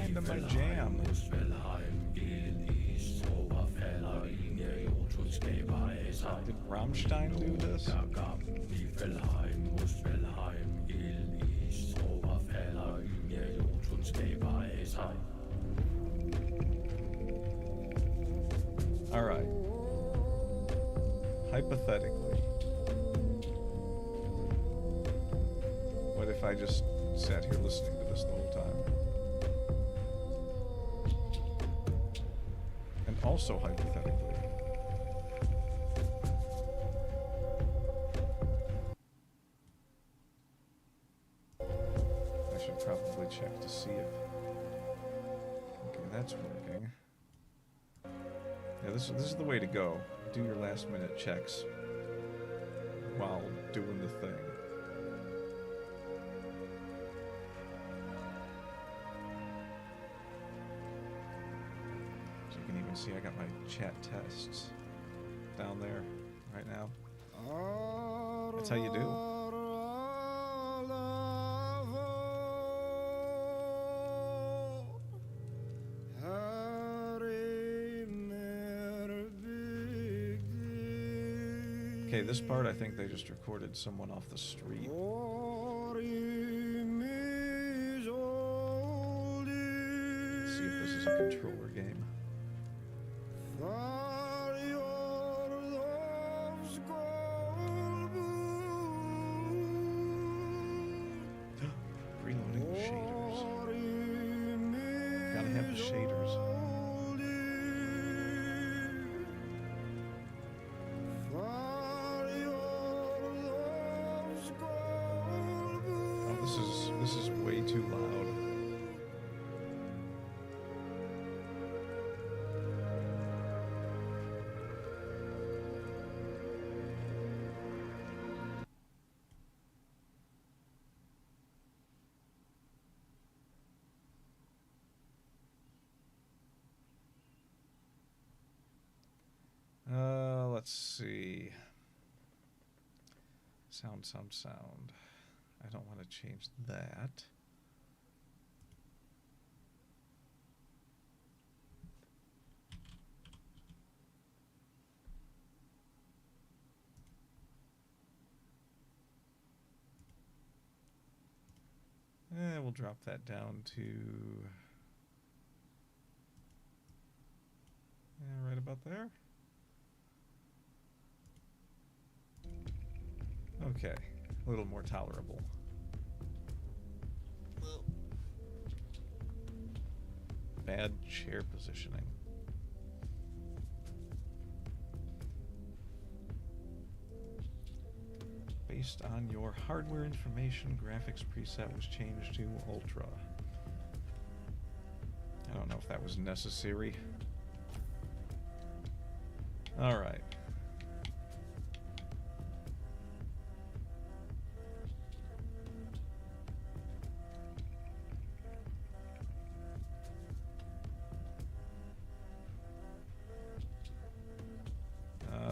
kinda my jam. Did Rammstein do this? Alright. Hypothetically, what if I just sat here listening to this the whole time? And also hypothetically, I should probably check to see if... Okay, that's working. Yeah, this is the way to go. Do your last minute checks while doing the thing. So you can even see I got my chat tests down there right now. That's how you do. Okay, this part I think they just recorded someone off the street. Let's see if this is a controller game. Reloading the shaders. Gotta have the shaders. This is way too loud. Let's see. Sound. I don't want to change that. We'll drop that down to... right about there. Okay, a little more tolerable. Bad chair positioning. Based on your hardware information, graphics preset was changed to Ultra. I don't know if that was necessary. All right.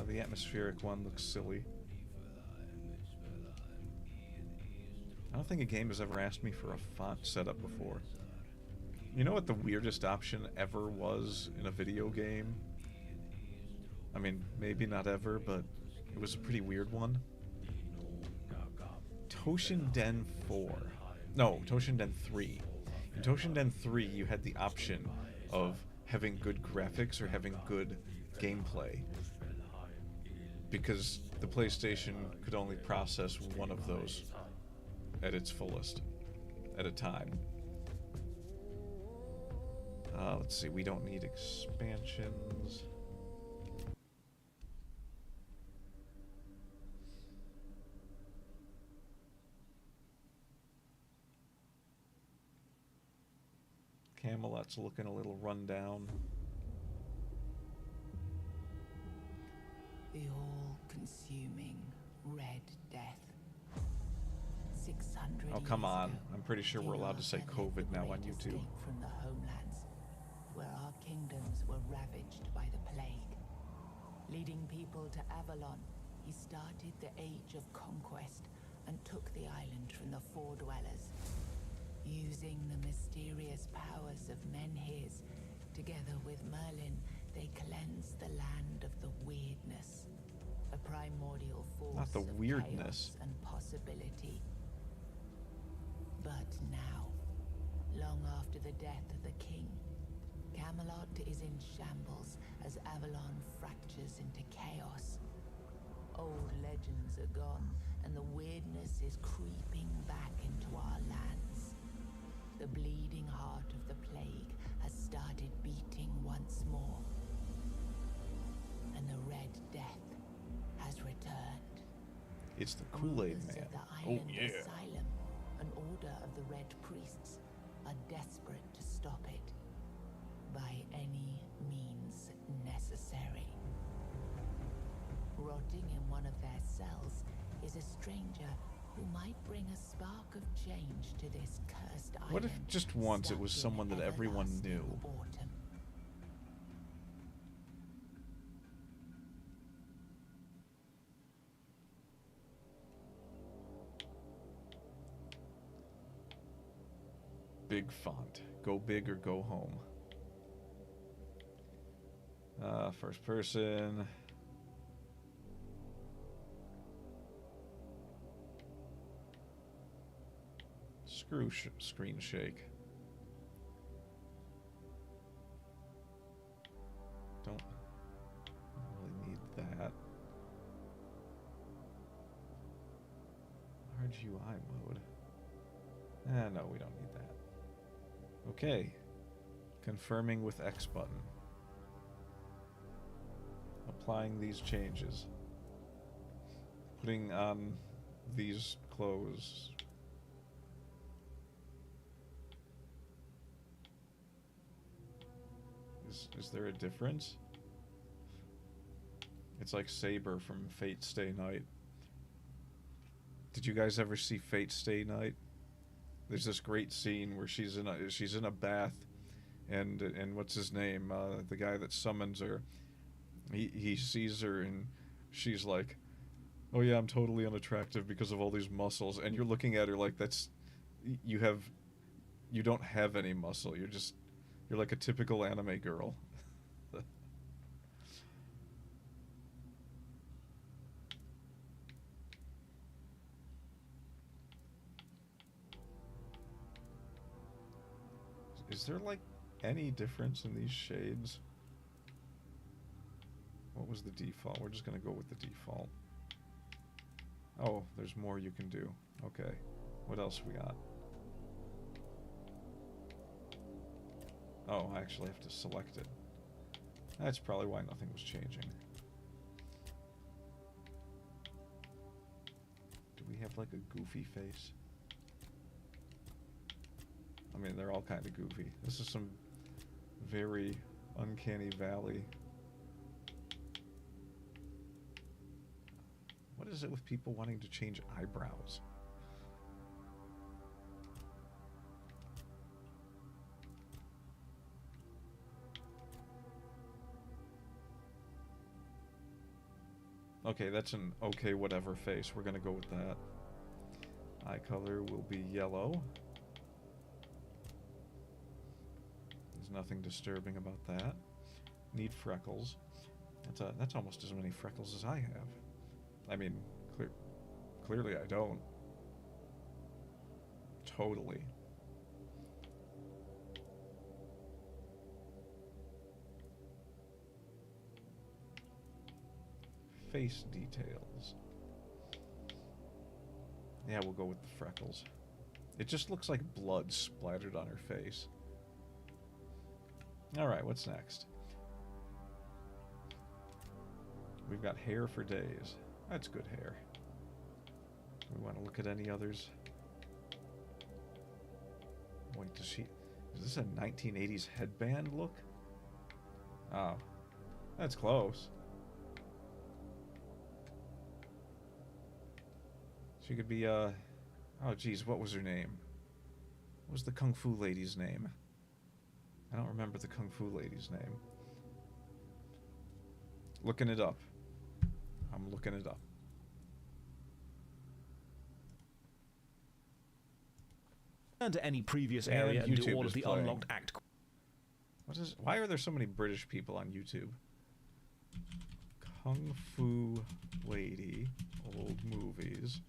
The atmospheric one looks silly. I don't think a game has ever asked me for a font setup before. You know what the weirdest option ever was in a video game? I mean, maybe not ever, but it was a pretty weird one. Toshinden 4. No, Toshinden 3. In Toshinden 3, you had the option of having good graphics or having good gameplay, because the PlayStation could only process one of those at its fullest at a time. Let's see, we don't need expansions. Camelot's looking a little run down. The all-consuming Red Death. 600 Oh, come on. years ago, I'm pretty sure we're allowed to say King COVID Arthur now led on the great YouTube. escape from the homelands, where our kingdoms were ravaged by the plague. Leading people to Avalon, he started the Age of Conquest and took the island from the Four Dwellers. Using the mysterious powers of Together with Merlin, they cleanse the land of the weirdness, a primordial force Not the of weirdness. chaos and possibility. But now, long after the death of the king, Camelot is in shambles as Avalon fractures into chaos. Old legends are gone, and the weirdness is creeping back into our lands. The bleeding heart of the plague has started beating once more, and the Red Death has returned. It's the Kool-Aid Rulers Man. of the Oh Island yeah. Asylum, an order of the Red Priests, are desperate to stop it by any means necessary. Rotting in one of their cells is a stranger who might bring a spark of change to this cursed island. What if just once it was stuck in someone that everyone everlasting knew? Autumn. Big font. Go big or go home. First person. Screw screen shake. Don't really need that. RGUI mode. No, we don't need that. Okay. Confirming with X button. Applying these changes. Putting on these clothes. Is there a difference? It's like Saber from Fate Stay Night. Did you guys ever see Fate Stay Night? There's this great scene where she's in a bath, and what's his name? The guy that summons her. He sees her and she's like, "Oh yeah, I'm totally unattractive because of all these muscles." And you're looking at her like you don't have any muscle. You're like a typical anime girl. Is there like any difference in these shades? What was the default? We're just gonna go with the default. Oh, there's more you can do. Okay. What else we got? Oh, I actually have to select it. That's probably why nothing was changing. Do we have like a goofy face? I mean, they're all kind of goofy. This is some very uncanny valley. What is it with people wanting to change eyebrows? Okay, that's an okay whatever face. We're gonna go with that. Eye color will be yellow. There's nothing disturbing about that. Need freckles. That's almost as many freckles as I have. I mean, clearly I don't. Totally. Face details. Yeah, we'll go with the freckles. It just looks like blood splattered on her face. Alright, what's next? We've got hair for days. That's good hair. We want to look at any others? Wait, is this a 1980s headband look? Oh, that's close. She could be, oh geez, what was her name? What was the Kung Fu lady's name? I don't remember the Kung Fu lady's name. Looking it up. I'm looking it up. Turn to any previous area and do all of the unlocked act. Why are there so many British people on YouTube? Kung Fu Lady, old movies.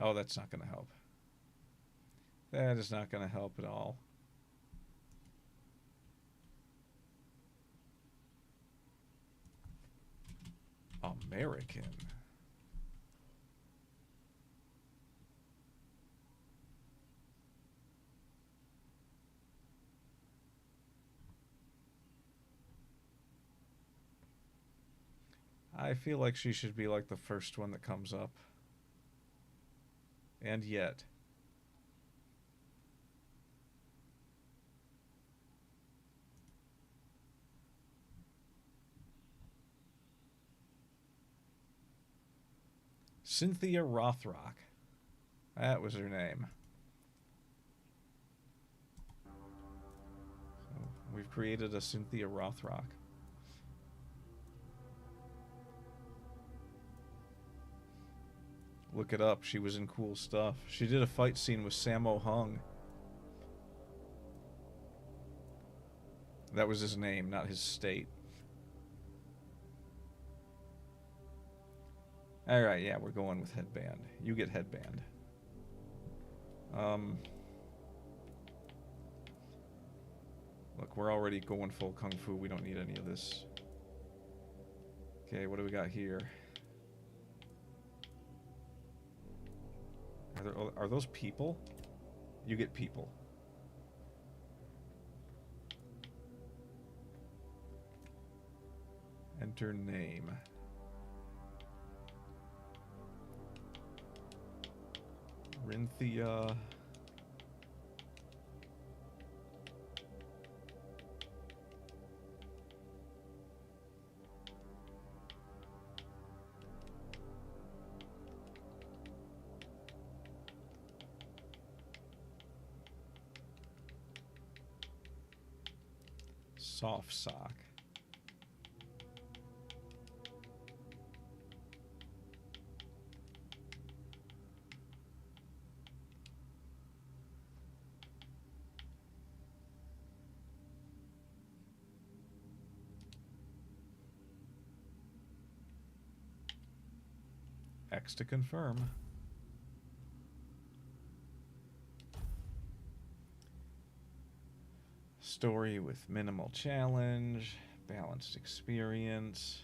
Oh, that's not going to help. That is not going to help at all. American. I feel like she should be like the first one that comes up. And yet. Cynthia Rothrock. That was her name. So we've created a Cynthia Rothrock. Look it up. She was in cool stuff. She did a fight scene with Sammo Hung. That was his name, not his state. Alright, yeah, we're going with headband. You get headband. Look, we're already going full kung fu. We don't need any of this. Okay, what do we got here? Are those people? You get people. Enter name. Rinthia. Soft sock. X to confirm. Story with minimal challenge, balanced experience.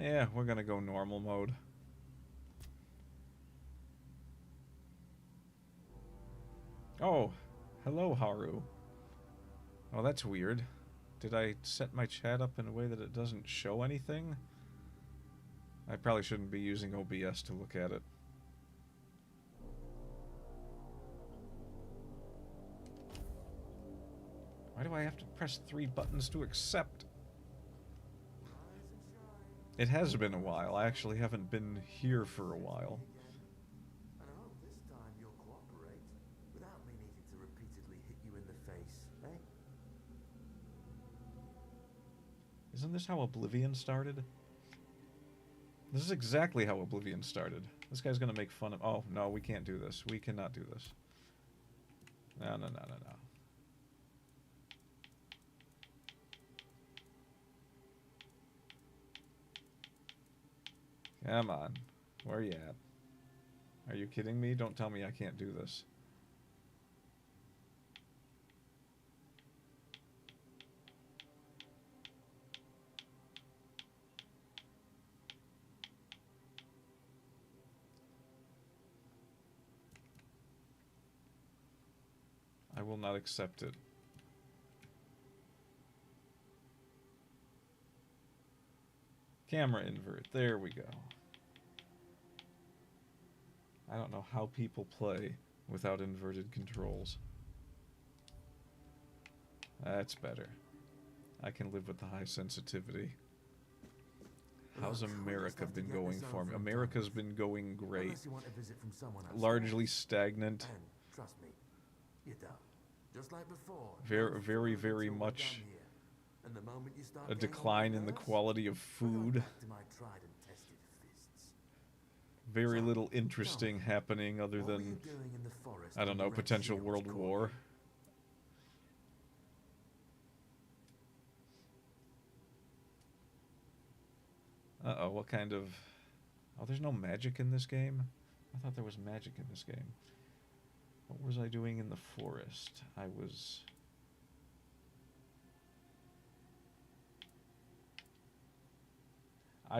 Yeah, we're gonna go normal mode. Oh, hello, Haru. Oh, that's weird. Did I set my chat up in a way that it doesn't show anything? I probably shouldn't be using OBS to look at it. Why do I have to press 3 buttons to accept? It has been a while. I actually haven't been here for a while. And I hope this time you'll cooperate without me needing to repeatedly hit you in the face, eh? Isn't this how Oblivion started? This is exactly how Oblivion started. This guy's gonna make fun of... Oh, no, we can't do this. We cannot do this. No. Come on. Where are you at? Are you kidding me? Don't tell me I can't do this. I will not accept it. Camera invert. There we go. I don't know how people play without inverted controls. That's better. I can live with the high sensitivity. How's America been going for me? America's been going great. Largely stagnant. Trust me, you don't. Just like before. Very much the moment you start a getting on decline my in the nerves, quality of I go food. back to my tried and tested fists. Very So, little tell interesting me, happening other what were than, you doing in the forest I don't when the know, Red potential Shields world caught war. Uh-oh, what kind of... Oh, there's no magic in this game? I thought there was magic in this game. What was I doing in the forest? I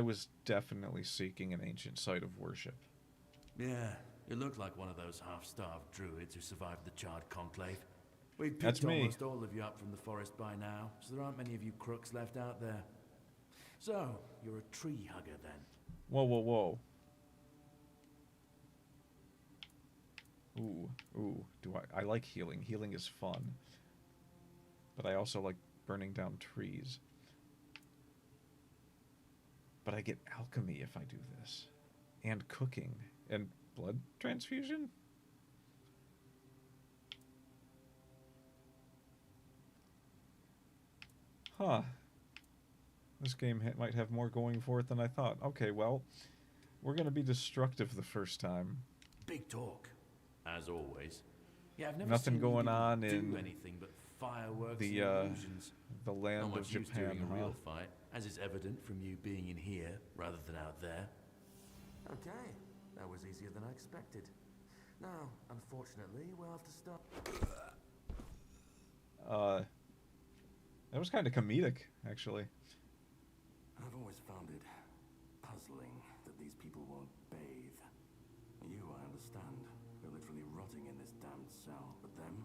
was definitely seeking an ancient site of worship. Yeah, you look like one of those half-starved druids who survived the Charred Conclave. We've That's picked me. almost all of you up from the forest by now, so there aren't many of you crooks left out there. So, you're a tree hugger then? Whoa, whoa, whoa. Ooh, I like healing. Healing is fun. But I also like burning down trees. But I get alchemy if I do this. And cooking. And blood transfusion? Huh. This game might have more going for it than I thought. Okay, well, we're going to be destructive the first time. Big talk, as always. Yeah, I've never Nothing seen going you on do in anything but fireworks the, and illusions. the land Not of much use Japan, during a huh? real fight, as is evident from you being in here rather than out there. Okay, that was easier than I expected. Now, unfortunately, we'll have to start. That was kind of comedic, actually. I've always found it puzzling that these people won't bathe. You, I understand, you're literally rotting in this damned cell, but them?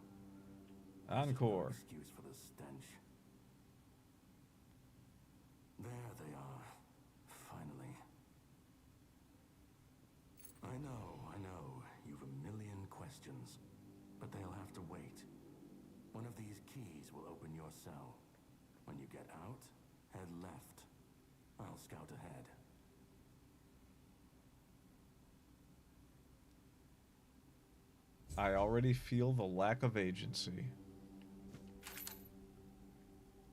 There's just no Encore. excuse for the stench. There they are, finally. I know, you've a million questions, but they'll have to wait. One of these keys will open your cell. When you get out, head left. I'll scout ahead. I already feel the lack of agency.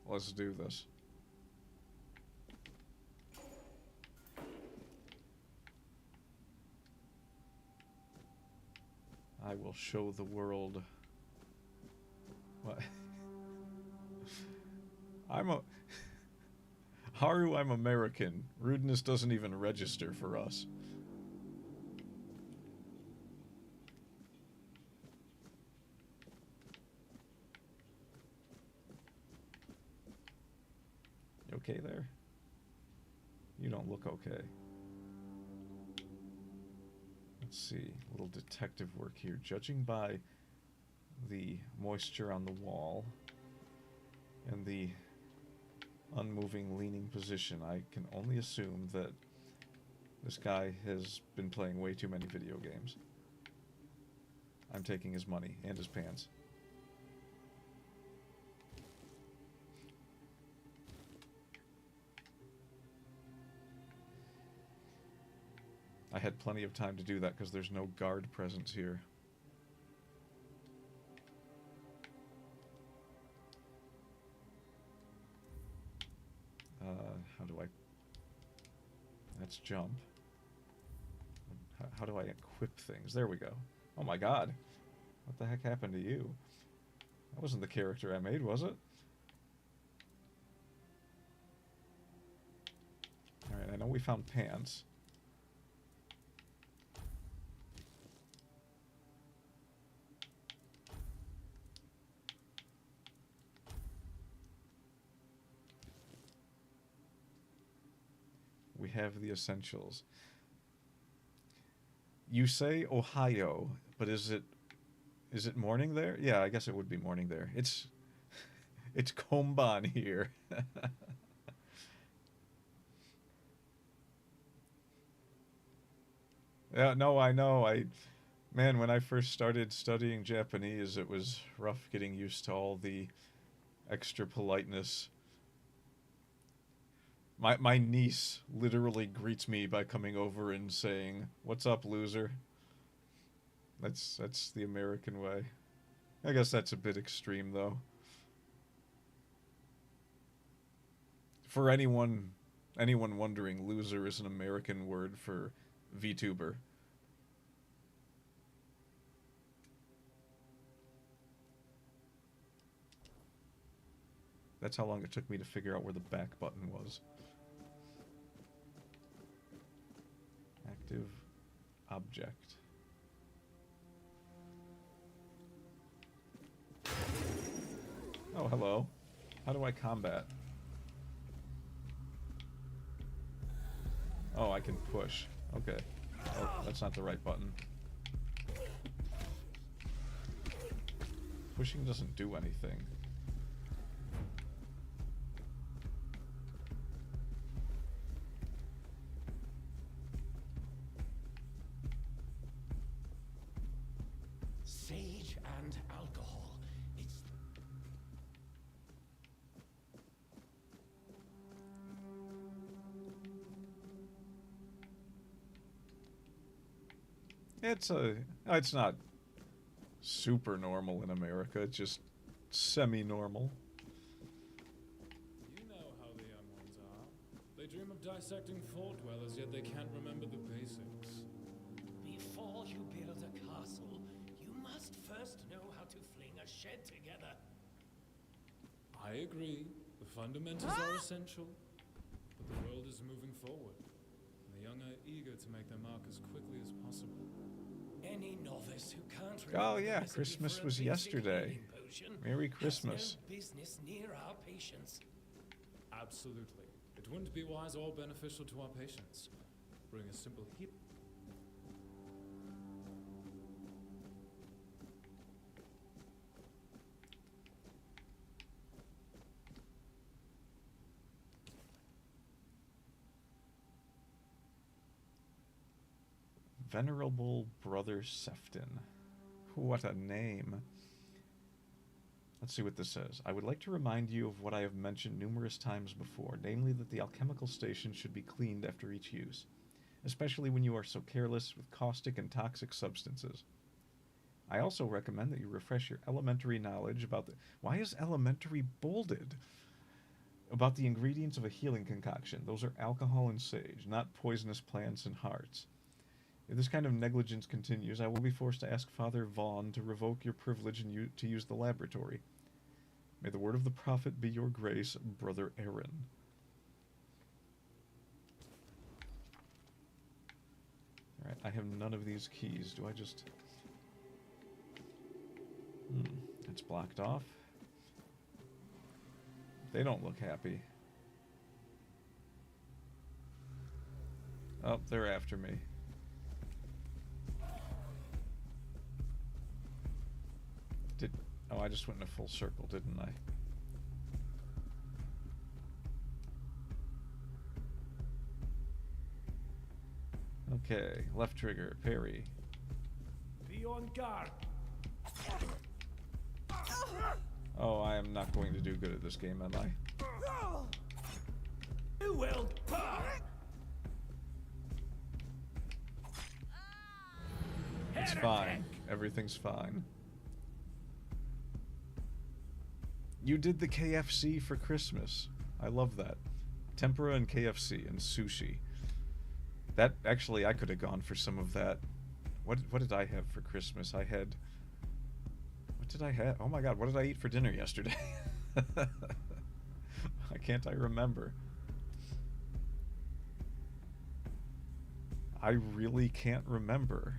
Let's do this. I will show the world. What? Haru, I'm American. Rudeness doesn't even register for us. You okay there? You don't look okay. Let's see, a little detective work here. Judging by the moisture on the wall and the unmoving, leaning position, I can only assume that this guy has been playing way too many video games. I'm taking his money and his pants. I had plenty of time to do that because there's no guard presence here. How do I... That's jump. How do I equip things? There we go. Oh my god. What the heck happened to you? That wasn't the character I made, was it? Alright, I know we found pants. We have the essentials. You say Ohio, but is it morning there? Yeah, I guess it would be morning there. It's Komban here. Yeah, no, I know. Man, when I first started studying Japanese, it was rough getting used to all the extra politeness. My niece literally greets me by coming over and saying, "What's up, loser?" That's the American way. I guess that's a bit extreme, though. For anyone wondering, loser is an American word for VTuber. That's how long it took me to figure out where the back button was. Active object. Oh, hello. How do I combat? Oh, I can push. Okay. Oh, that's not the right button. Pushing doesn't do anything. Sage and alcohol. It's It's not super normal in America. It's just semi-normal. You know how the young ones are. They dream of dissecting fort dwellers, yet they can't remember the basics. before you build a castle, you must first know how to fling a shed together. I agree. The fundamentals are essential. But the world is moving forward. And the young are eager to make their mark as quickly as possible. Any novice who can't Oh, remember the yeah, recipe Christmas for a was basic yesterday. healing potion Merry has Christmas. no business near our patients. Absolutely. It wouldn't be wise or beneficial to our patients. Bring a simple heat. Venerable Brother Sefton. What a name. Let's see what this says. I would like to remind you of what I have mentioned numerous times before, namely that the alchemical station should be cleaned after each use, especially when you are so careless with caustic and toxic substances. I also recommend that you refresh your elementary knowledge about the... Why is elementary bolded? About the ingredients of a healing concoction. Those are alcohol and sage, not poisonous plants and hearts. If this kind of negligence continues, I will be forced to ask Father Vaughn to revoke your privilege and to use the laboratory. May the word of the prophet be your grace, Brother Aaron. Alright, I have none of these keys. Do I just... it's blocked off. They don't look happy. Oh, they're after me. Oh, I just went in a full circle, didn't I? Okay, left trigger, parry. Be on guard. Oh, I am not going to do good at this game, am I? You will burn. It's fine. Everything's fine. You did the KFC for Christmas. I love that. Tempura and KFC and sushi. That, actually, I could have gone for some of that. What did I have for Christmas? I had... What did I have? Oh my god, what did I eat for dinner yesterday? Why can't I remember? I really can't remember.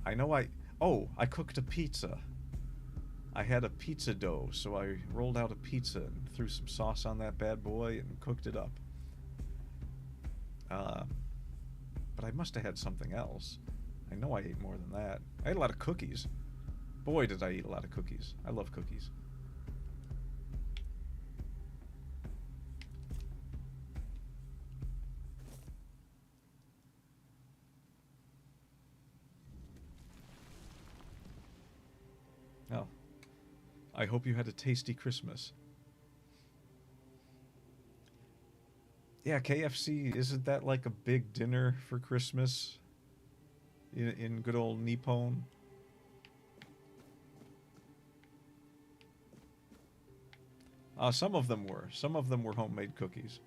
I know I cooked a pizza. I had a pizza dough, so I rolled out a pizza and threw some sauce on that bad boy and cooked it up. But I must have had something else. I know I ate more than that. I ate a lot of cookies. Boy, did I eat a lot of cookies. I love cookies. Oh. I hope you had a tasty Christmas. Yeah, KFC, isn't that like a big dinner for Christmas in good old Nippon? Some of them were. Some of them were homemade cookies.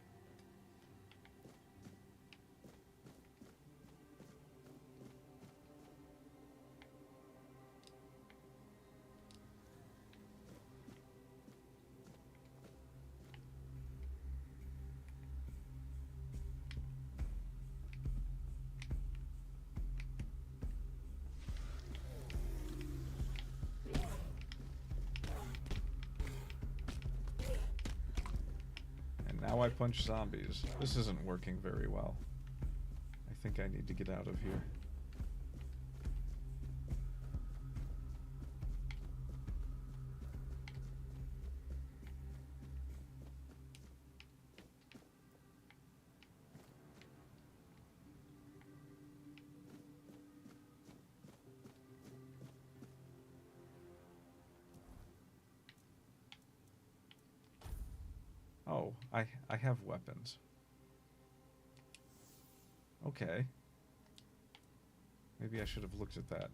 Now I punch zombies. This isn't working very well. I think I need to get out of here. Oh, I have weapons. Okay. Maybe I should have looked at that.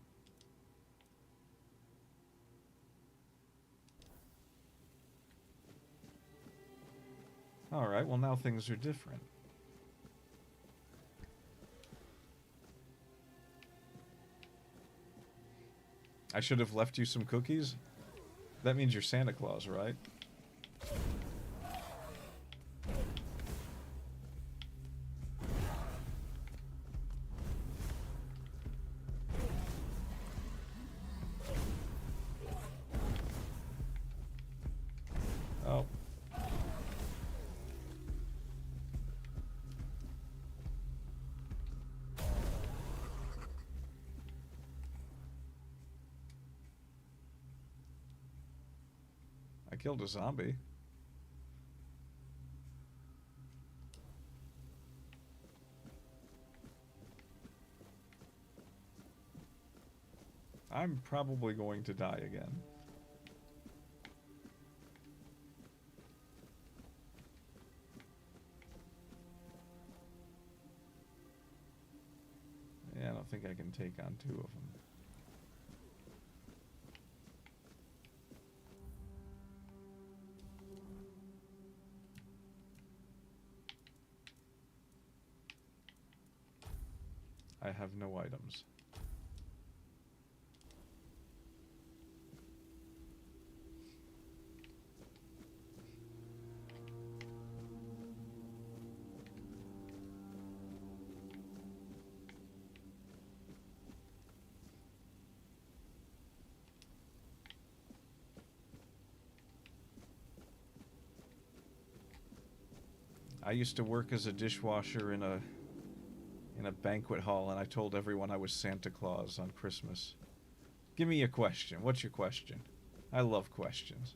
Alright, well now things are different. I should have left you some cookies? That means you're Santa Claus, right? Oh. I killed a zombie. I'm probably going to die again. Yeah, I don't think I can take on two of them. I have no items. I used to work as a dishwasher in a banquet hall, and I told everyone I was Santa Claus on Christmas. Give me a question. What's your question? I love questions.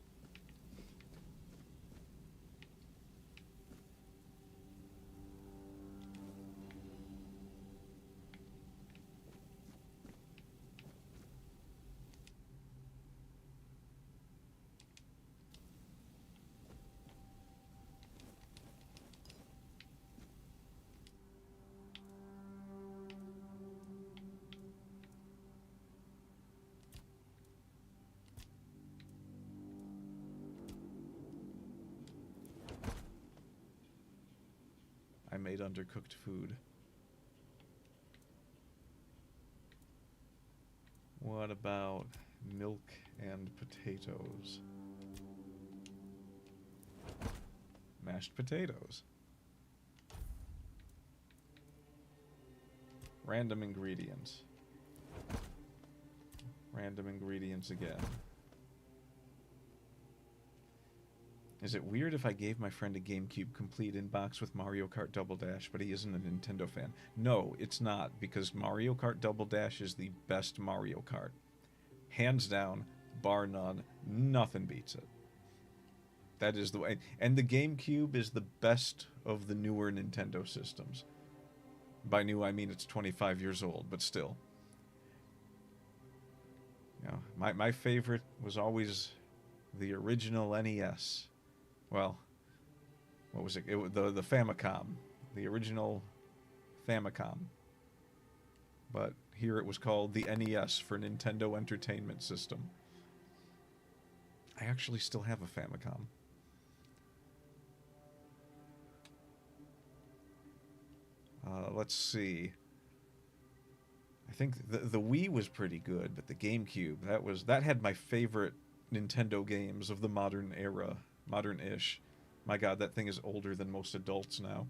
I made undercooked food. What about milk and potatoes? Mashed potatoes. Random ingredients. Random ingredients again. Is it weird if I gave my friend a GameCube complete in-box with Mario Kart Double Dash, but he isn't a Nintendo fan? No, it's not, because Mario Kart Double Dash is the best Mario Kart. Hands down, bar none, nothing beats it. That is the way. And the GameCube is the best of the newer Nintendo systems. By new, I mean it's 25 years old, but still. You know, my favorite was always the original NES. Well, what was it? The Famicom. The original Famicom. But here it was called the NES for Nintendo Entertainment System. I actually still have a Famicom. Let's see. I think the Wii was pretty good, but the GameCube, that had my favorite Nintendo games of the modern era, modern-ish. My God, that thing is older than most adults now.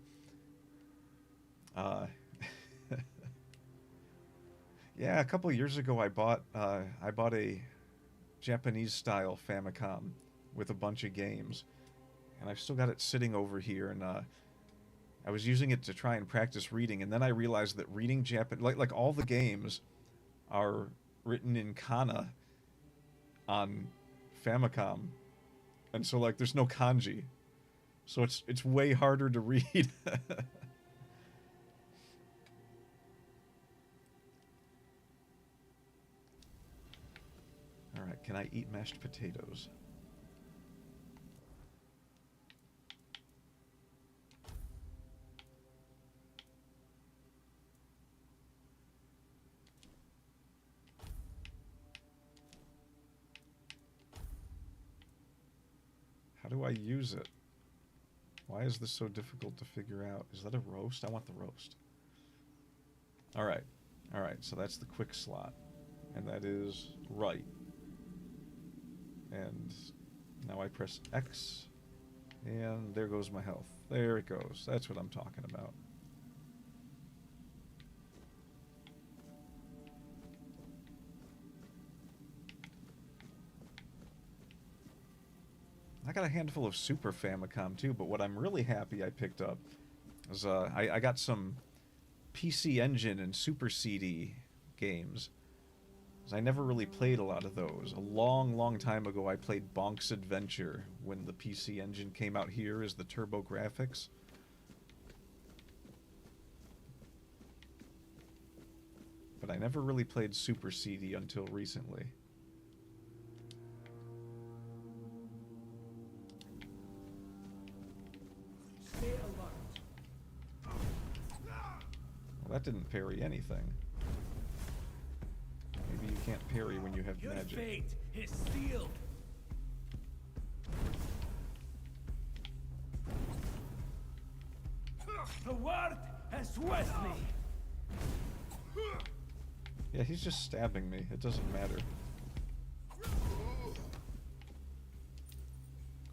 Yeah, a couple of years ago I bought a Japanese-style Famicom with a bunch of games, and I've still got it sitting over here, and I was using it to try and practice reading, and then I realized that reading like all the games are written in kana on Famicom, and so like there's no kanji, so it's way harder to read. All right, can I eat mashed potatoes? How do I use it? Why is this so difficult to figure out? Is that a roast? I want the roast. Alright. Alright, so that's the quick slot. And that is right. And now I press X. And there goes my health. There it goes. That's what I'm talking about. I got a handful of Super Famicom too, but what I'm really happy I picked up is I got some PC Engine and Super CD games. 'Cause I never really played a lot of those. A long, long time ago I played Bonk's Adventure when the PC Engine came out here as the Turbo Graphics. But I never really played Super CD until recently. Well, that didn't parry anything. Maybe you can't parry when you have magic. Your fate is sealed. The word has with me. Yeah, he's just stabbing me. It doesn't matter.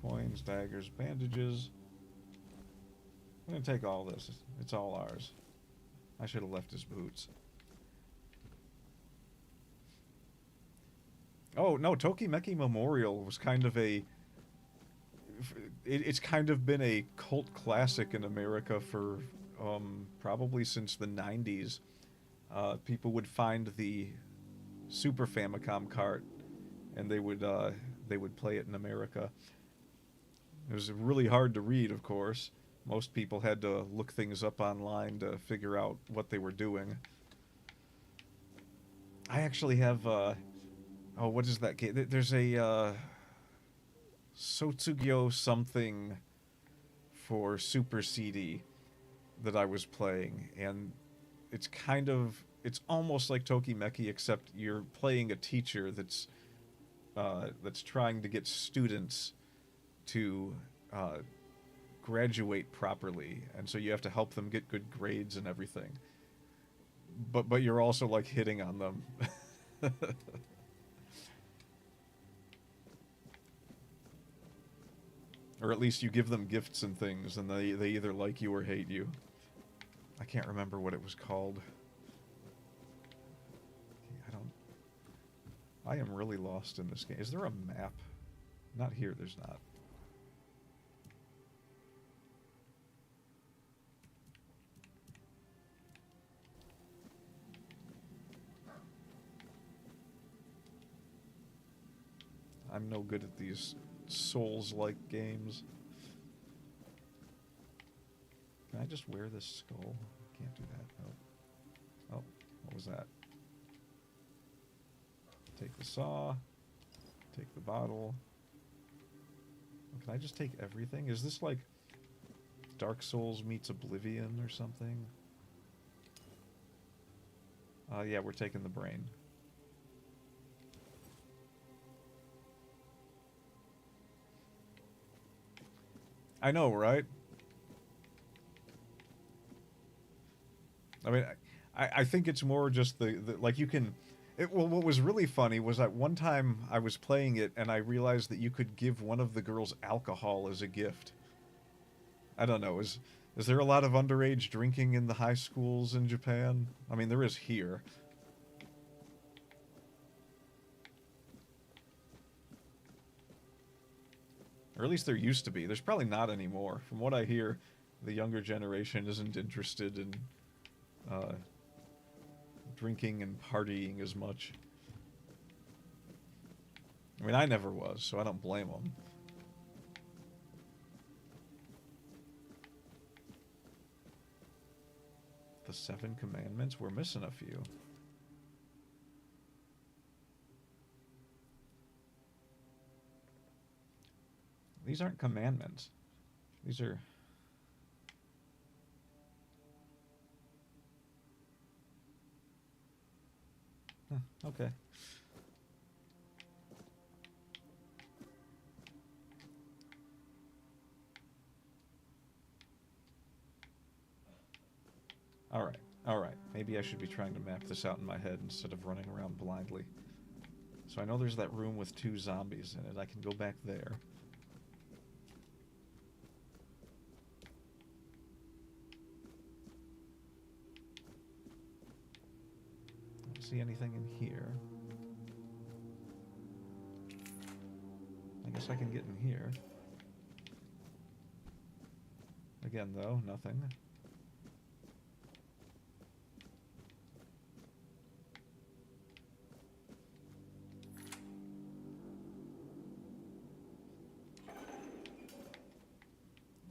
Coins, daggers, bandages. I'm gonna take all this. It's all ours. I should have left his boots. Oh, no, Tokimeki Memorial was kind of a... It's kind of been a cult classic in America for probably since the 90s. People would find the Super Famicom cart, and they would play it in America. It was really hard to read, of course. Most people had to look things up online to figure out what they were doing. I actually have... oh, what is that game? There's a Sotsugyo something for Super CD that I was playing, and it's kind of... It's almost like Tokimeki, except you're playing a teacher that's trying to get students to graduate properly, and so you have to help them get good grades and everything. But you're also like hitting on them. Or at least you give them gifts and things, and they either like you or hate you. I can't remember what it was called. I am really lost in this game. Is there a map? Not here, there's not. I'm no good at these Souls-like games. Can I just wear this skull? Can't do that. Oh. Oh, what was that? Take the saw. Take the bottle. Can I just take everything? Is this like Dark Souls meets Oblivion or something? Yeah, we're taking the brain. I know, right? I mean, I think it's more just the like you can. Well, what was really funny was that one time I was playing it and I realized that you could give one of the girls alcohol as a gift. I don't know. Is there a lot of underage drinking in the high schools in Japan? I mean, there is here. Or at least there used to be. There's probably not anymore. From what I hear, the younger generation isn't interested in drinking and partying as much. I mean, I never was, so I don't blame them. The 7 Commandments? We're missing a few. These aren't commandments. These are... Huh, okay. Alright, alright. Maybe I should be trying to map this out in my head instead of running around blindly. So I know there's that room with 2 zombies in it. I can go back there. Don't see anything in here. I guess I can get in here. Again, though, nothing.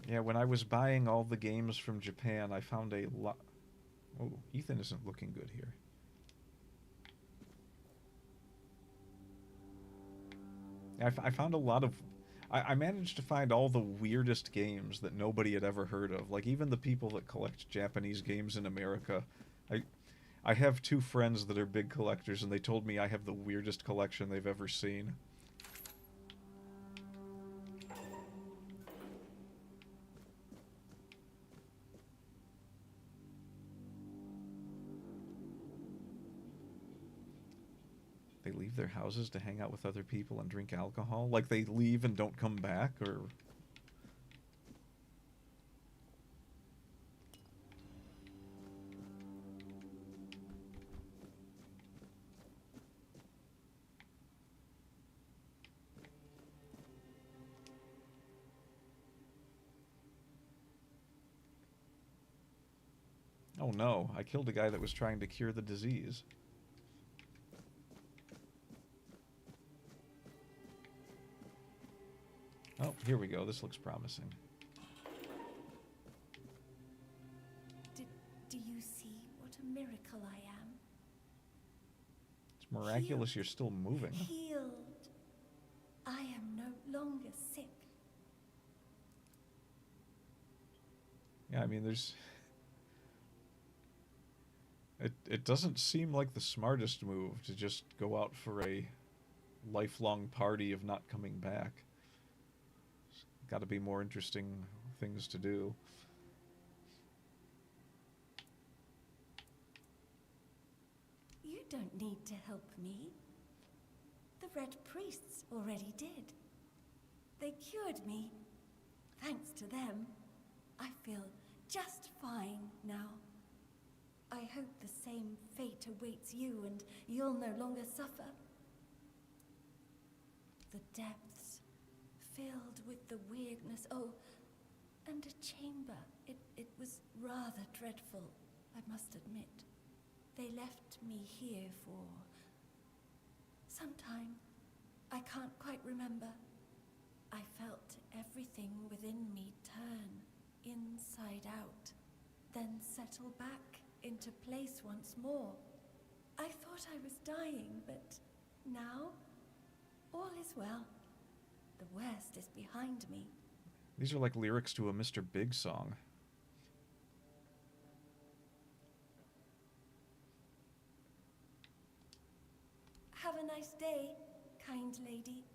Yeah, when I was buying all the games from Japan, I found a lot... Oh, Ethan isn't looking good here. I found a lot of... I managed to find all the weirdest games that nobody had ever heard of. Like, even the people that collect Japanese games in America. I have 2 friends that are big collectors, and they told me I have the weirdest collection they've ever seen. They leave their houses to hang out with other people and drink alcohol? Like they leave and don't come back, or... Oh no, I killed a guy that was trying to cure the disease. Oh, here we go. This looks promising. Do you see what a miracle I am? It's miraculous Healed. you're still moving. Healed. I am no longer sick. Yeah, I mean, there's... It doesn't seem like the smartest move to just go out for a lifelong party of not coming back. Got to be more interesting things to do. You don't need to help me. The Red Priests already did. They cured me. Thanks to them, I feel just fine now. I hope the same fate awaits you and you'll no longer suffer. The depths, filled with the weirdness. Oh, and a chamber. It was rather dreadful, I must admit. They left me here for some time. I can't quite remember. I felt everything within me turn inside out, then settle back into place once more. I thought I was dying, but now all is well. The worst is behind me. These are like lyrics to a Mr. Big song. Have a nice day, kind lady.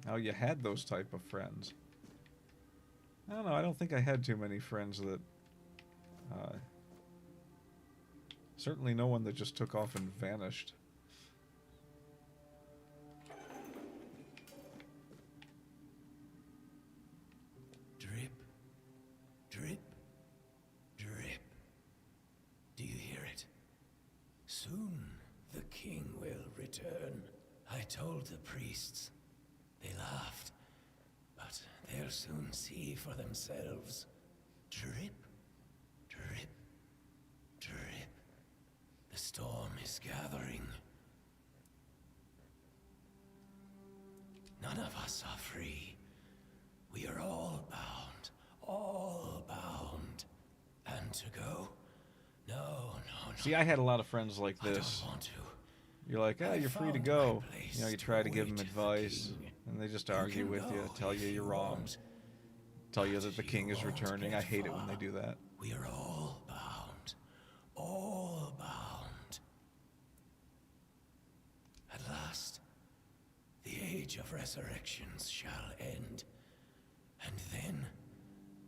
Oh, you had those type of friends. I don't know. I don't think I had too many friends that... certainly no one that just took off and vanished. Drip, drip, drip. Do you hear it? Soon the king will return. I told the priests. They laughed. But they'll soon see for themselves. Drip, drip, drip. The storm is gathering. None of us are free. We are all bound. All bound. And to go? No, no, no. See, I had a lot of friends like I this. don't want to. You're like, oh, I you're free to found go. my place You know, you to try to give them await the advice, king. and they just You argue can with you, go tell you if you're you wrong, want, tell you but that the you king is won't returning. get I hate it when far. they do that. We are all bound. All bound. At last, the age of resurrections shall end. And then,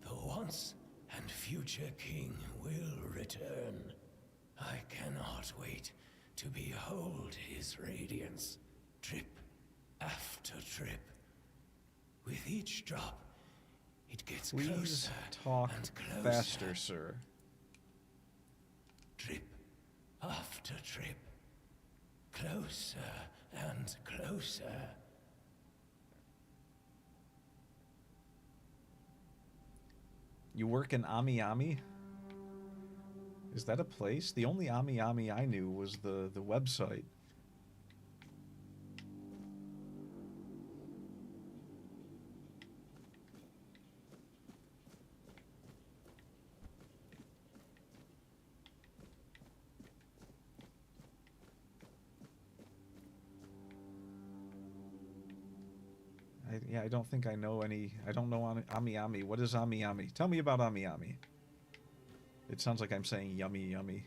the once and future king will return. I cannot wait to behold his radiance, drip after drip. With each drop, it gets Please closer talk and closer. faster, sir. Drip after drip, closer and closer. You work in Ami Ami? Is that a place? The only Ami Ami I knew was the website. I don't think I know any... I don't know Ami Ami. What is Ami Ami? Tell me about Ami Ami. It sounds like I'm saying yummy yummy.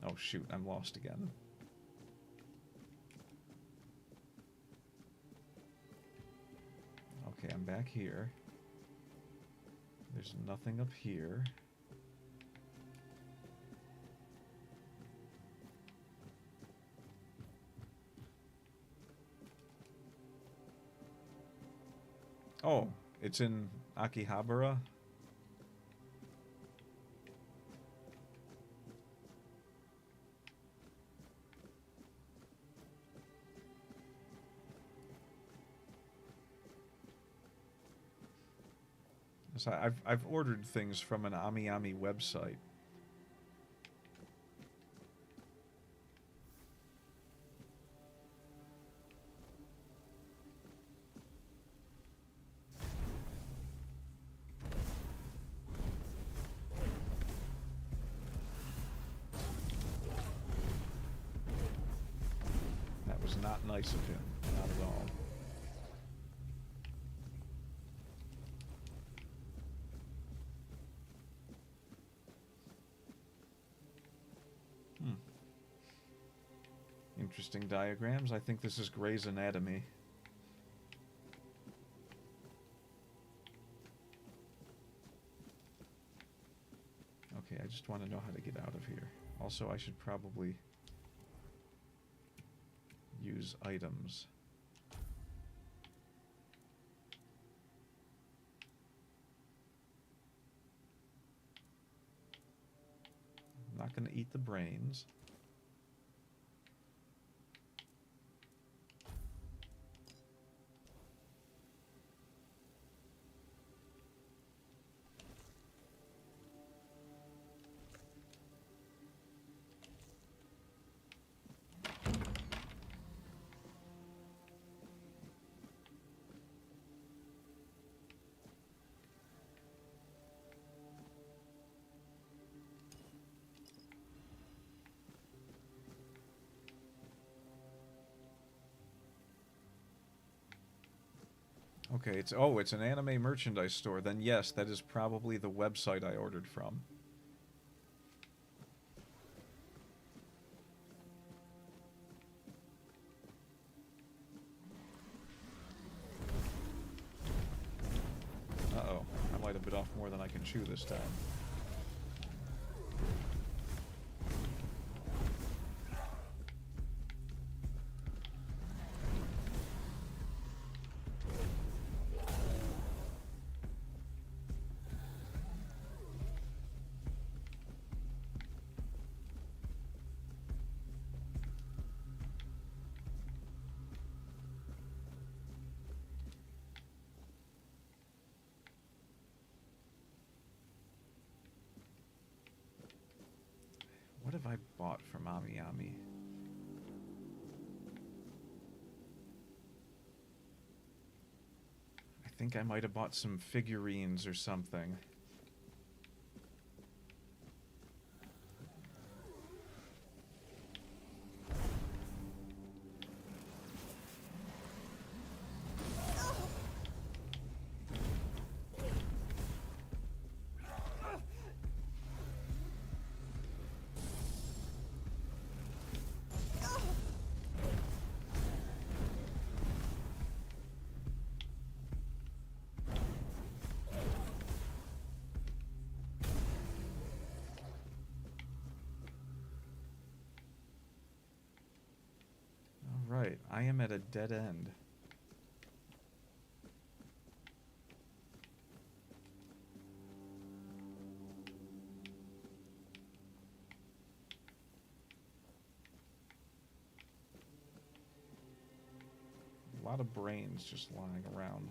Oh shoot, I'm lost again. Okay, I'm back here. There's nothing up here. Oh, it's in Akihabara? So I've ordered things from an Ami Ami website. That was not nice of him, not at all. Interesting diagrams. I think this is Gray's Anatomy. Okay, I just want to know how to get out of here. Also, I should probably use items. I'm not going to eat the brains. Okay, it's an anime merchandise store. Then yes, that is probably the website I ordered from. chew this time. What have I bought from Ami Ami? I think I might have bought some figurines or something. Right, I am at a dead end. A lot of brains just lying around.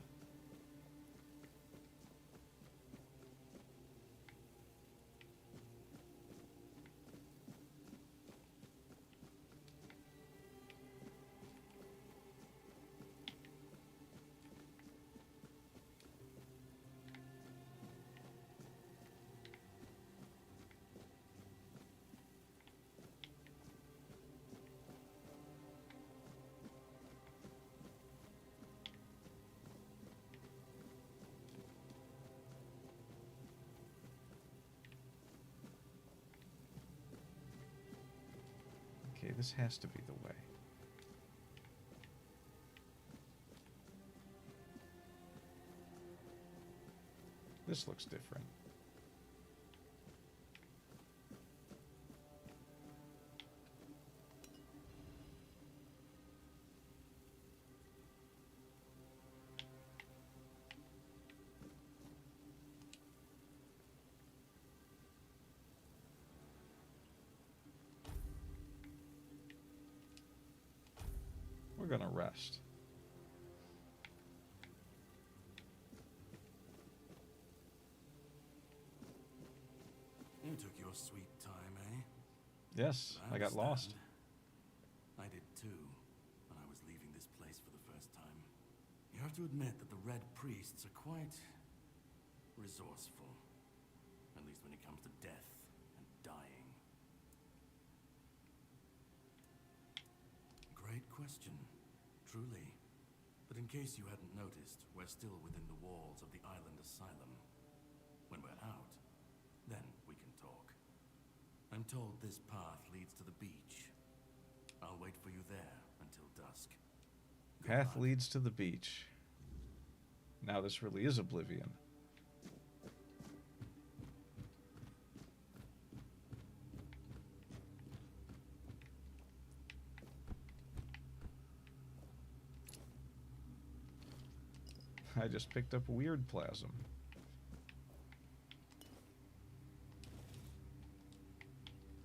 Okay, this has to be the way. This looks different. We're gonna rest. You took your sweet time, eh? Yes, I got lost. I did too, when I was leaving this place for the first time. You have to admit that the Red Priests are quite resourceful. At least when it comes to death and dying. Great question, truly. But in case you hadn't noticed, we're still within the walls of the island asylum. When we're out, then we can talk. I'm told this path leads to the beach. I'll wait for you there until dusk. Good Path luck. leads to the beach. Now this really is Oblivion. I just picked up weird plasm.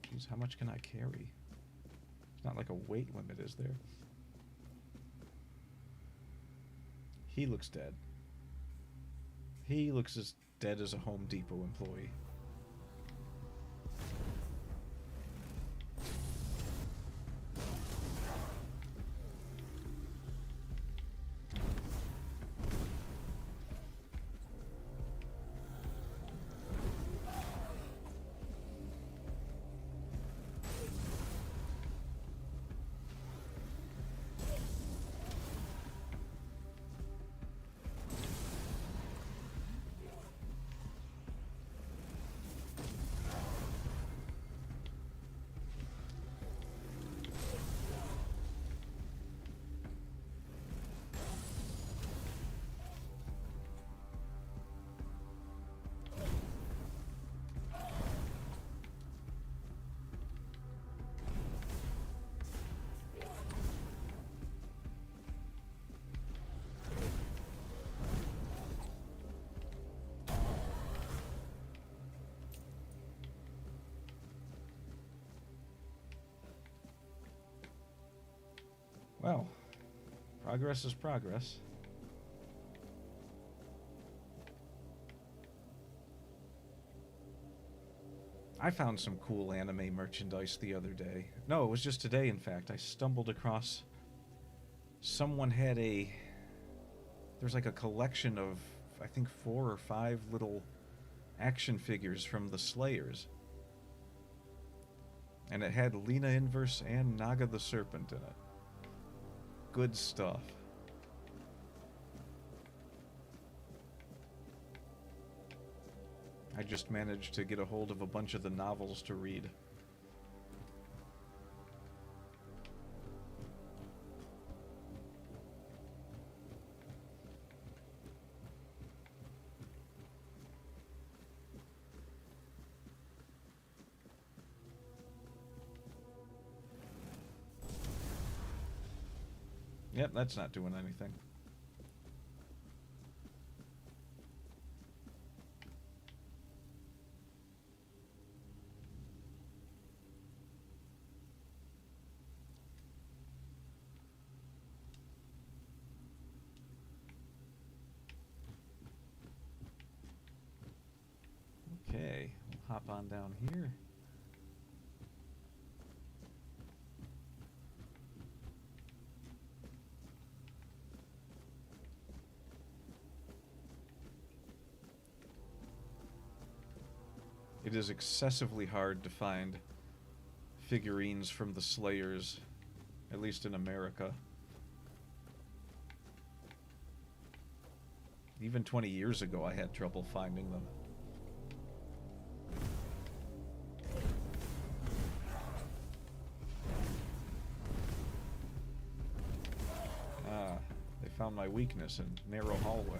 Jeez, how much can I carry? It's not like a weight limit, is there? He looks dead. He looks as dead as a Home Depot employee. Well, progress is progress. I found some cool anime merchandise the other day. No, it was just today, in fact. I stumbled across... Someone had a... There's like a collection of, I think, 4 or 5 little action figures from the Slayers. And it had Lena Inverse and Naga the Serpent in it. Good stuff. I just managed to get a hold of a bunch of the novels to read. Yep, that's not doing anything. Okay, we'll hop on down here. It is excessively hard to find figurines from the Slayers, at least in America. Even 20 years ago, I had trouble finding them. Ah, they found my weakness in narrow hallway.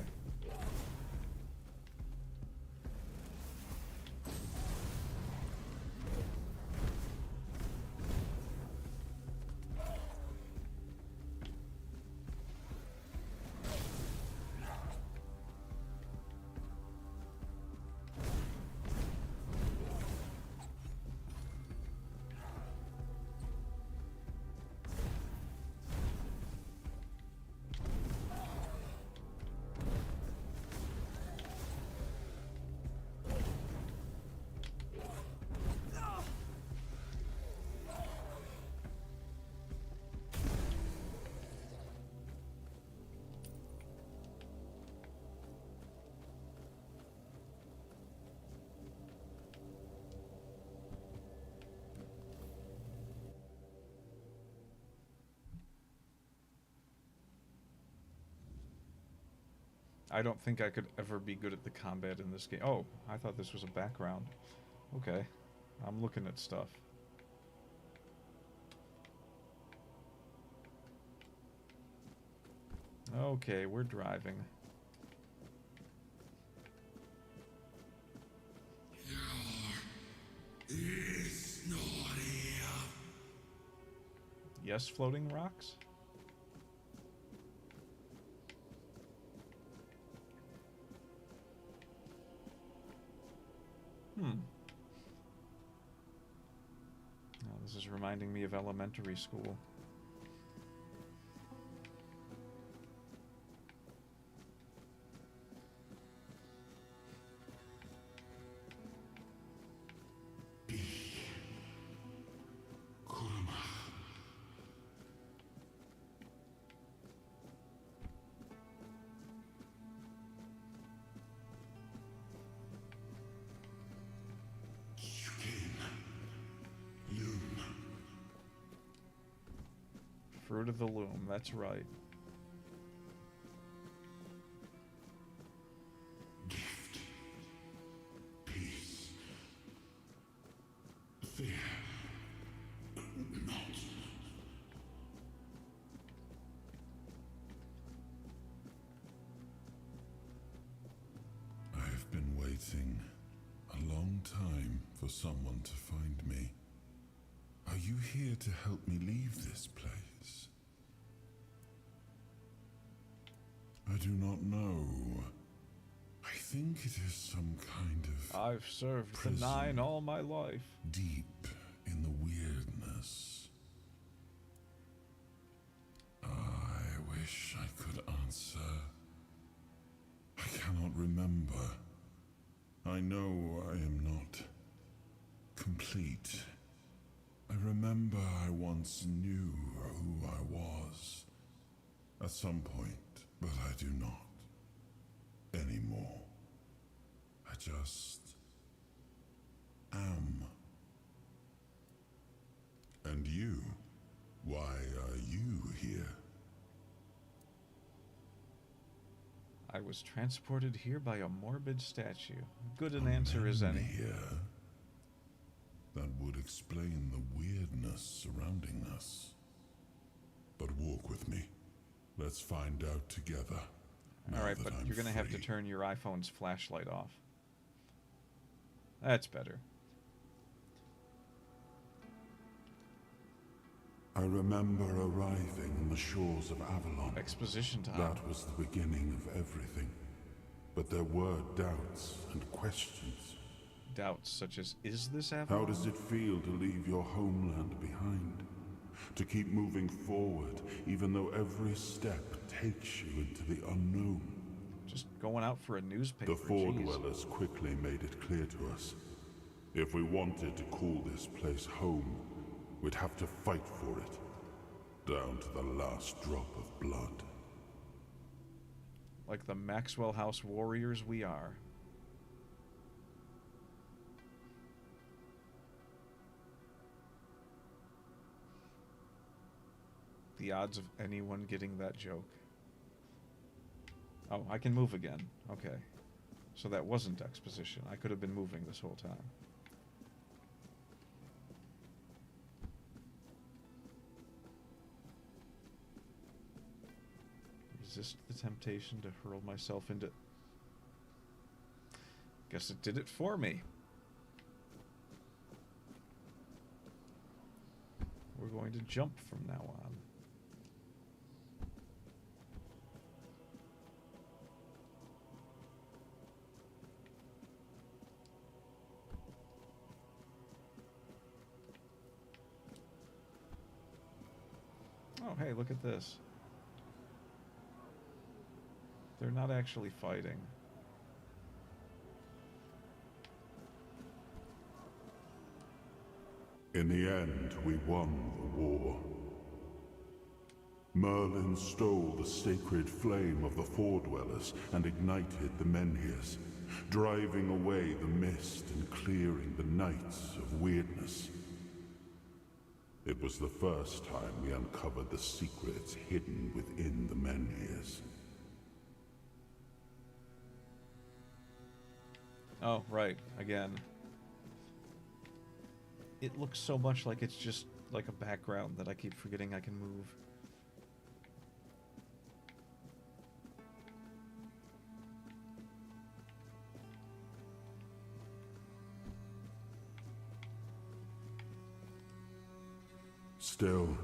I don't think I could ever be good at the combat in this game. Oh, I thought this was a background. Okay, I'm looking at stuff. Okay, we're driving. It's not here. Yes, floating rocks? Oh, this is reminding me of elementary school. Fruit of the Loom, that's right. Gift. Peace. Fear. Not. I've been waiting a long time for someone to find me. Are you here to help me leave this place? I do not know. I think it is some kind of... I've served prison. the 9 all my life. Deep in the weirdness. wish I could answer. I cannot remember. I know I am not complete. I remember I once knew who I was at some point, but I do not anymore. I just am. And you? Why are you here? I was transported here by a morbid statue. Good an answer as any. Here? That would explain the weirdness surrounding us. But walk with me. Let's find out together. Alright, but you're gonna have to turn your iPhone's flashlight off. That's better. I remember arriving on the shores of Avalon. Exposition time. That was the beginning of everything. But there were doubts and questions. Doubts such as, is this Avalon? How does it feel to leave your homeland behind? To keep moving forward, even though every step takes you into the unknown? Just going out for a newspaper. The Four Jeez. Dwellers quickly made it clear to us. If we wanted to call this place home, we'd have to fight for it, down to the last drop of blood. Like the Maxwell House warriors we are. The odds of anyone getting that joke. Oh, I can move again. Okay. So that wasn't exposition. I could have been moving this whole time. Resist the temptation to hurl myself into... Guess it did it for me. We're going to jump from now on. Oh, hey, look at this. They're not actually fighting. In the end, we won the war. Merlin stole the sacred flame of the Four Dwellers and ignited the Menhirs, driving away the mist and clearing the nights of weirdness. It was the first time we uncovered the secrets hidden within the Menhirs. Oh, right. Again. It looks so much like it's just like a background that I keep forgetting I can move. Still,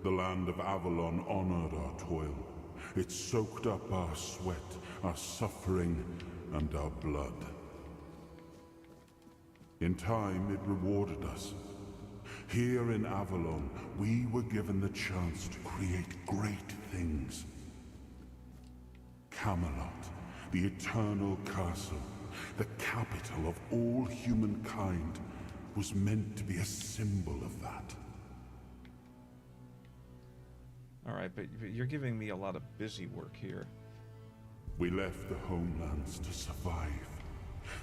the land of Avalon honored our toil. It soaked up our sweat, our suffering, and our blood. In time, it rewarded us. Here in Avalon, we were given the chance to create great things. Camelot, the eternal castle, the capital of all humankind, was meant to be a symbol of that. Alright, but you're giving me a lot of busy work here. We left the homelands to survive.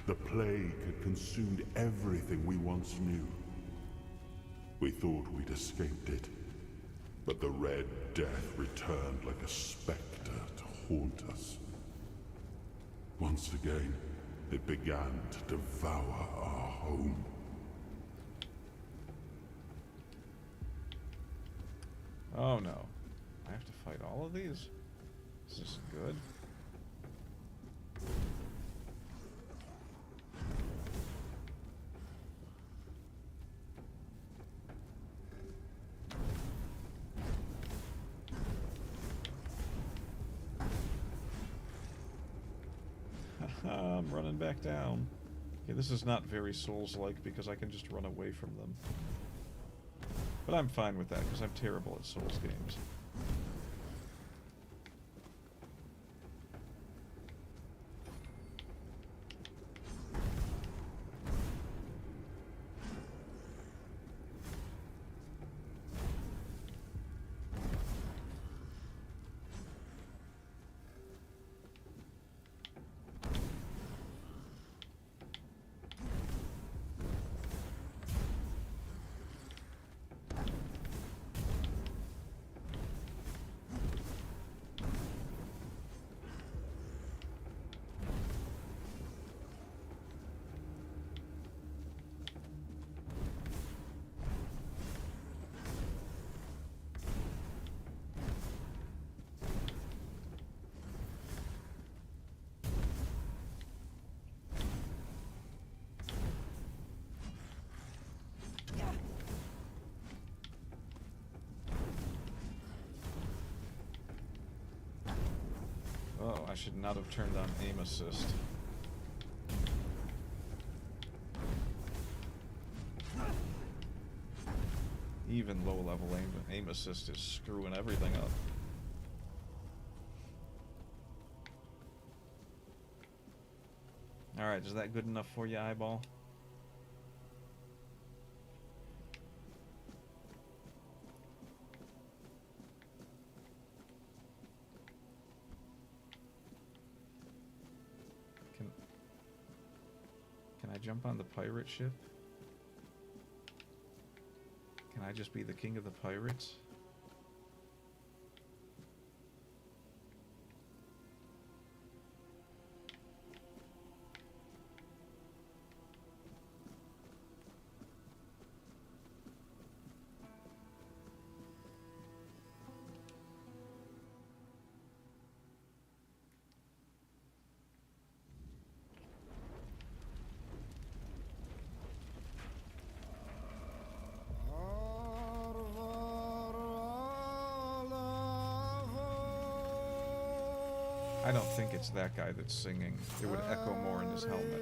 The plague had consumed everything we once knew. We thought we'd escaped it, but the Red Death returned like a specter to haunt us. Once again, it began to devour our home. Oh no. I have to fight all of these? Is this good? I'm running back down. Okay, this is not very Souls-like because I can just run away from them. But I'm fine with that because I'm terrible at Souls games. I should not have turned on aim assist. Even low-level aim assist is screwing everything up. Alright, is that good enough for you, Eyeball? Can I jump on the pirate ship? Can I just be the king of the pirates? I don't think it's that guy that's singing. It would echo more in his helmet.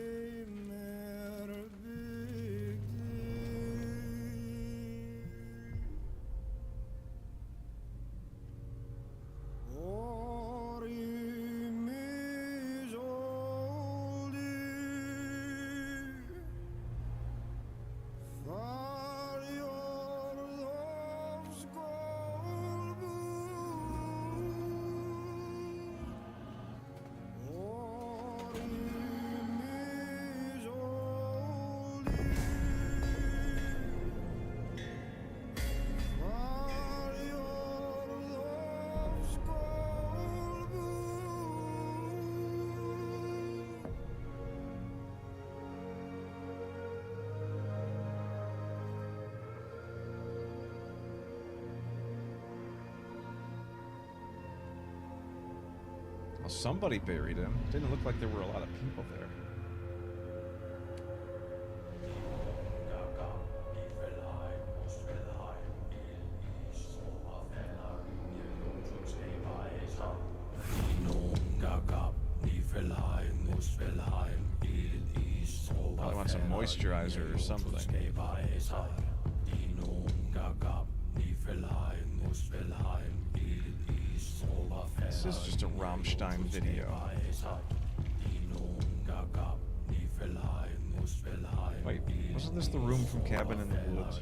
Well, somebody buried him. Didn't look like there were a lot of people there. Probably want some moisturizer or something. This is just a Rammstein video. Wait, wasn't this the room from Cabin in the Woods?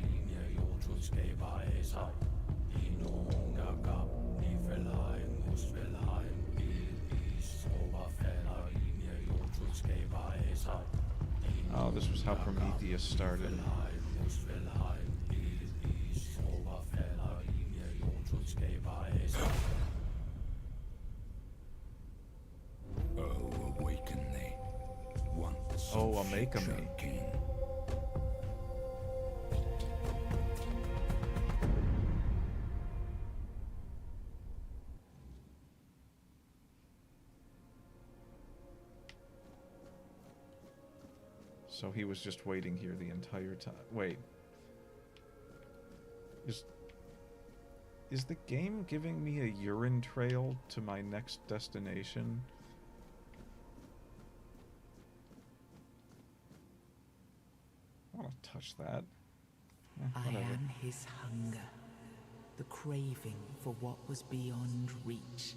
Oh, this was how Prometheus started. Oh, awaken thee. Once Oh, a make-a-me. king. So he was just waiting here the entire time. Wait. Is the game giving me a urine trail to my next destination? I don't want to touch that. I Whatever. am his hunger, the craving for what was beyond reach.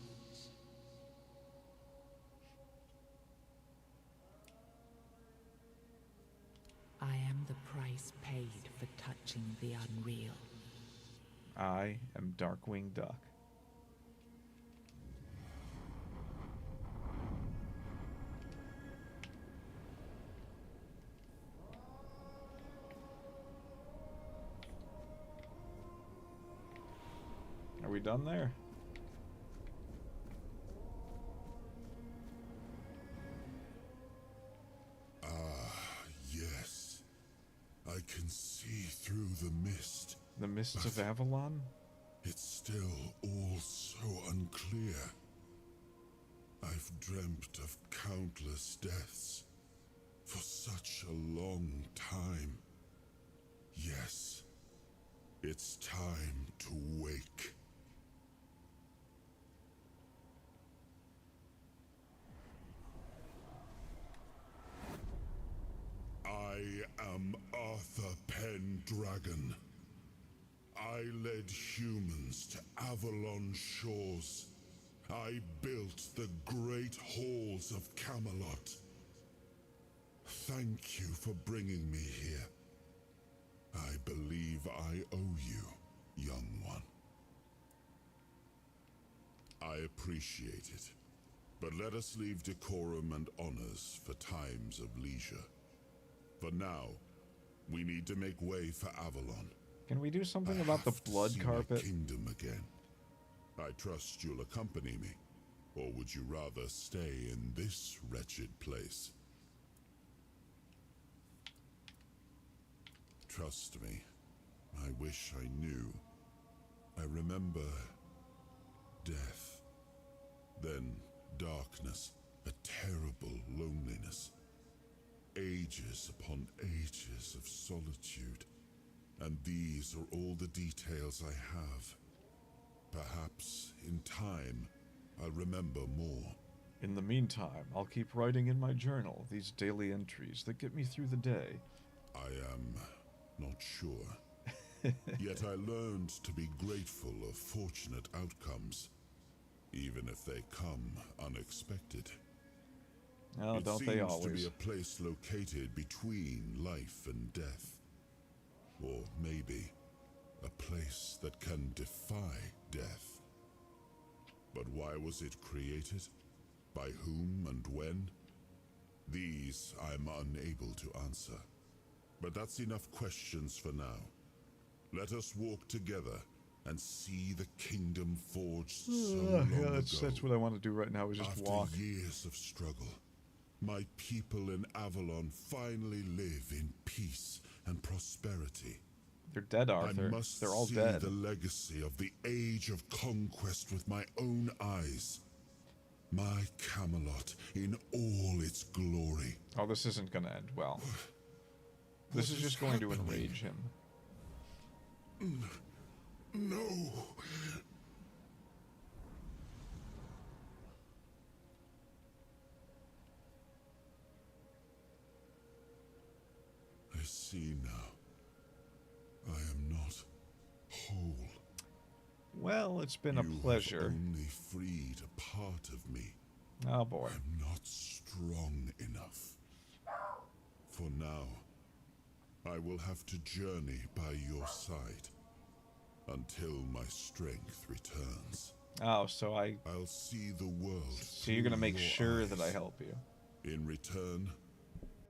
I am the price paid for touching the unreal. I am Darkwing Duck. Are we done there? Yes. I can see through the mist. The mists of Avalon? It's still all so unclear. I've dreamt of countless deaths for such a long time. Yes, it's time to wake. am Arthur Pendragon. I led humans to Avalon shores. I built the great halls of Camelot. Thank you for bringing me here. I believe I owe you, young one. I appreciate it, but let us leave decorum and honors for times of leisure. For now, we need to make way for Avalon. Can we do something about the blood see carpet? My kingdom again. I trust you'll accompany me, or would you rather stay in this wretched place? Trust me, I wish I knew. I remember death, then darkness, a terrible loneliness. Ages upon ages of solitude, and these are all the details I have. Perhaps, in time, I'll remember more. In the meantime, I'll keep writing in my journal these daily entries that get me through the day. I am not sure. Yet I learned to be grateful of fortunate outcomes, even if they come unexpected. Oh, It don't they seems always? to be a place located between life and death. Or maybe a place that can defy death. But why was it created? By whom and when? These I'm unable to answer. But that's enough questions for now. Let us walk together and see the kingdom forged so long Yeah, ago. that's what I want to do right now, is just After walk. years of struggle, my people in Avalon finally live in peace and prosperity. They're dead, Arthur. I must They're all see dead. the legacy of the age of conquest with my own eyes. My Camelot in all its glory. Oh, this isn't going to end well. This is just going to enrage him. No. I see now. I am not whole. Well, it's been a You pleasure. have only freed a part of me. Oh, boy. I'm not strong enough. For now, I will have to journey by your side until my strength returns. Oh, so I'll see the world. So you're gonna make through your sure that I eyes. help you. In return,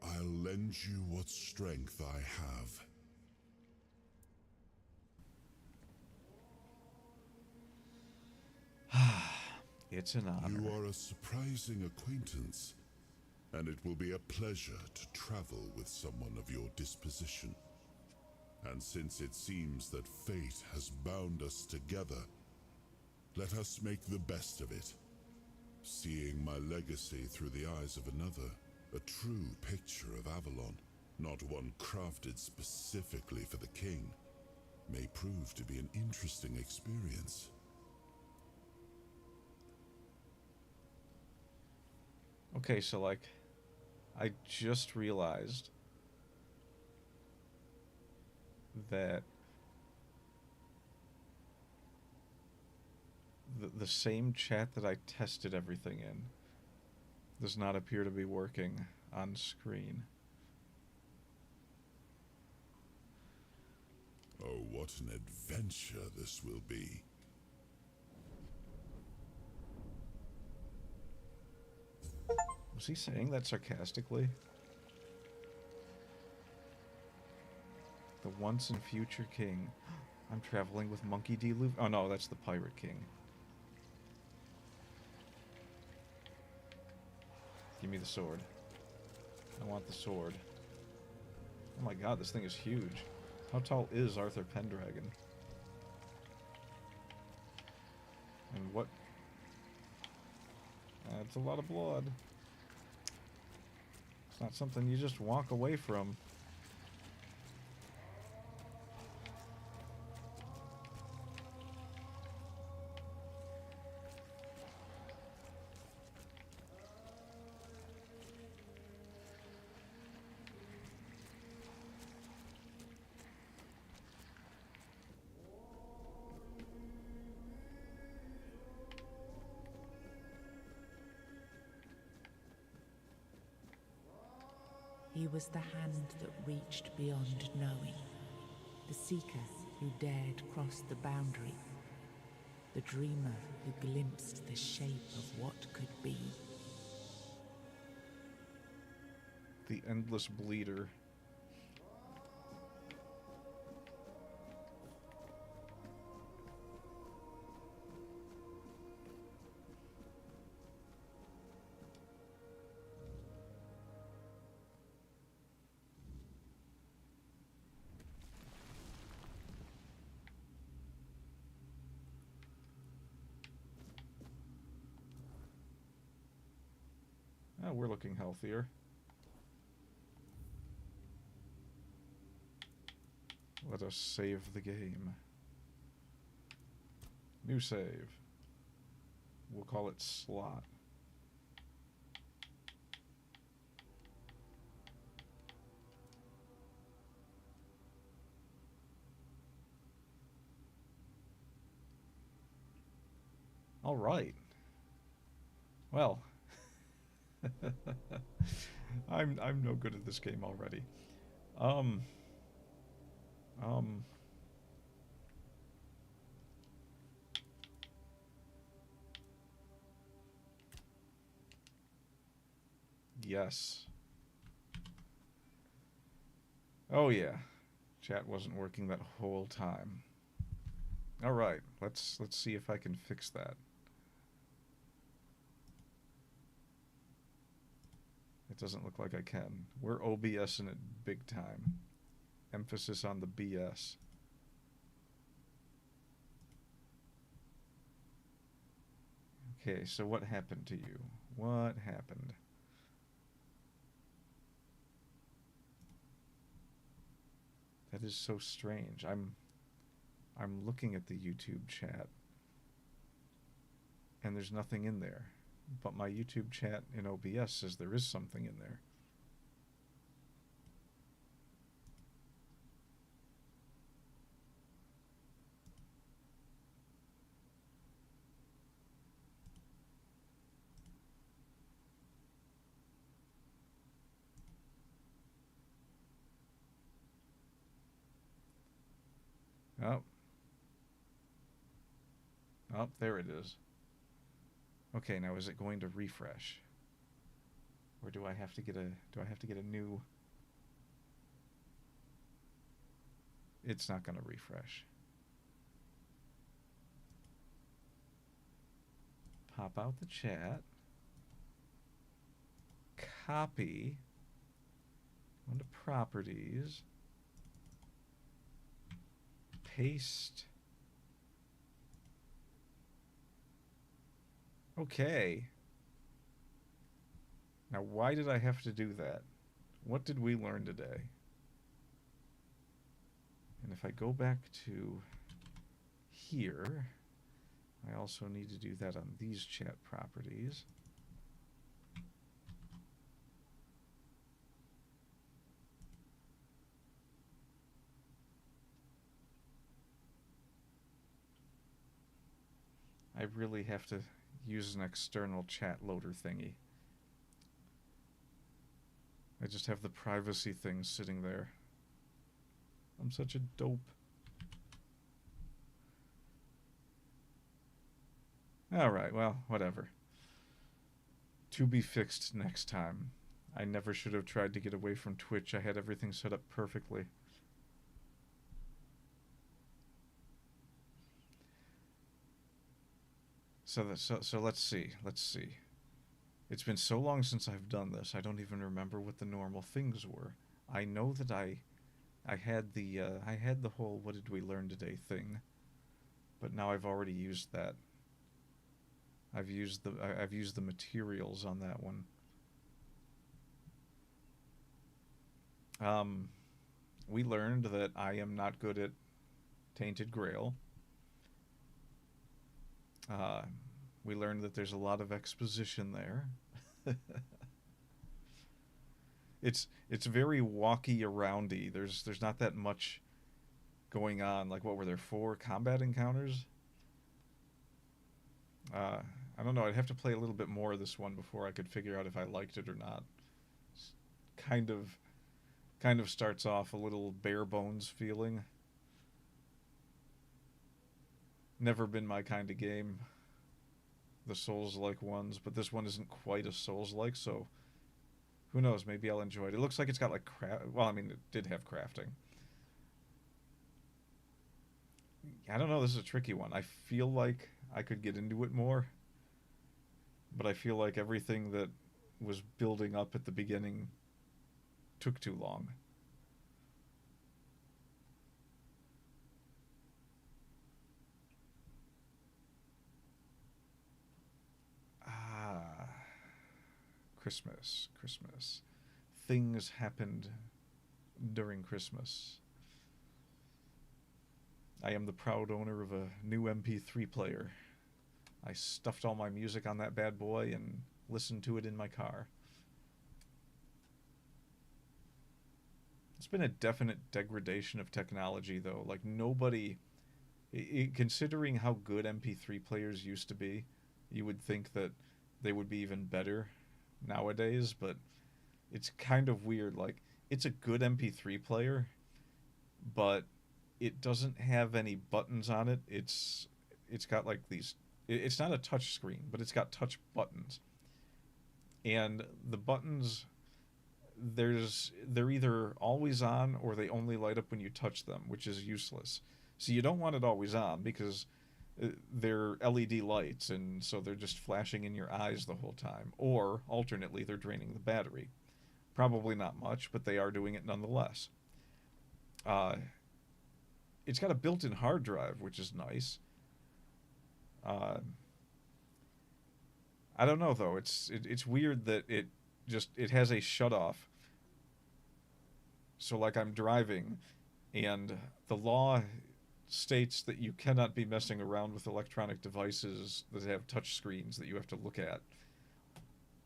I'll lend you what strength I have. It's an honor. You are a surprising acquaintance, and it will be a pleasure to travel with someone of your disposition. And since it seems that fate has bound us together, let us make the best of it. Seeing my legacy through the eyes of another, a true picture of Avalon, not one crafted specifically for the king, may prove to be an interesting experience. Okay, so like, I just realized that the same chat that I tested everything in does not appear to be working on screen. Oh, what an adventure this will be. Was he saying that sarcastically? The once and future king. I'm traveling with Monkey D. Luffy. Oh no, that's the Pirate King. Give me the sword. I want the sword. Oh my god, this thing is huge. How tall is Arthur Pendragon? And what? That's a lot of blood. It's not something you just walk away from. He was the hand that reached beyond knowing, the seeker who dared cross the boundary, the dreamer who glimpsed the shape of what could be. The endless bleeder. Oh, we're looking healthier. Let us save the game. New save. We'll call it slot. All right. Well, I'm no good at this game already. Yes. Oh yeah. Chat wasn't working that whole time. All right. Let's see if I can fix that. It doesn't look like I can. We're OBSing it big time. Emphasis on the BS. Okay, so what happened to you? What happened? That is so strange. I'm looking at the YouTube chat and there's nothing in there. But my YouTube chat in OBS says there is something in there. Oh. Oh, there it is. Okay, now is it going to refresh? Or do I have to get a new? It's not going to refresh. Pop out the chat. Copy. Go into properties. Paste. Okay. Now, why did I have to do that? What did we learn today? And if I go back to here, I also need to do that on these chat properties. I really have to use an external chat loader thingy. I just have the privacy thing sitting there. I'm such a dope. Alright, well, whatever. To be fixed next time. I never should have tried to get away from Twitch. I had everything set up perfectly. So let's see. Let's see. It's been so long since I've done this. I don't even remember what the normal things were. I know that I had the whole "what did we learn today" thing, but now I've already used that. I've used the materials on that one. We learned that I am not good at Tainted Grail. We learned that there's a lot of exposition there. It's very walky aroundy. There's not that much going on. Like, what were there, 4 combat encounters? I don't know. I'd have to play a little bit more of this one before I could figure out if I liked it or not. It's kind of Kind of starts off a little bare bones feeling. Never been my kind of game, the Souls-like ones, but this one isn't quite a Souls-like, so who knows, maybe I'll enjoy it. It looks like it's got like well, I mean, it did have crafting. I don't know, this is a tricky one. I feel like I could get into it more, but I feel like everything that was building up at the beginning took too long. Christmas. Things happened during Christmas. I am the proud owner of a new MP3 player. I stuffed all my music on that bad boy and listened to it in my car. It's been a definite degradation of technology, though. Like, nobody... considering how good MP3 players used to be, you would think that they would be even better nowadays, but it's kind of weird. Like, it's a good MP3 player, but it doesn't have any buttons on it. It's got like these... It's not a touch screen, but it's got touch buttons. And the buttons, they're either always on or they only light up when you touch them, which is useless. So you don't want it always on because they're LED lights, and so they're just flashing in your eyes the whole time. Or, alternately, they're draining the battery. Probably not much, but they are doing it nonetheless. It's got a built-in hard drive, which is nice. I don't know, though. It's weird that it has a shut-off. So, like, I'm driving, and the law states that you cannot be messing around with electronic devices that have touch screens that you have to look at.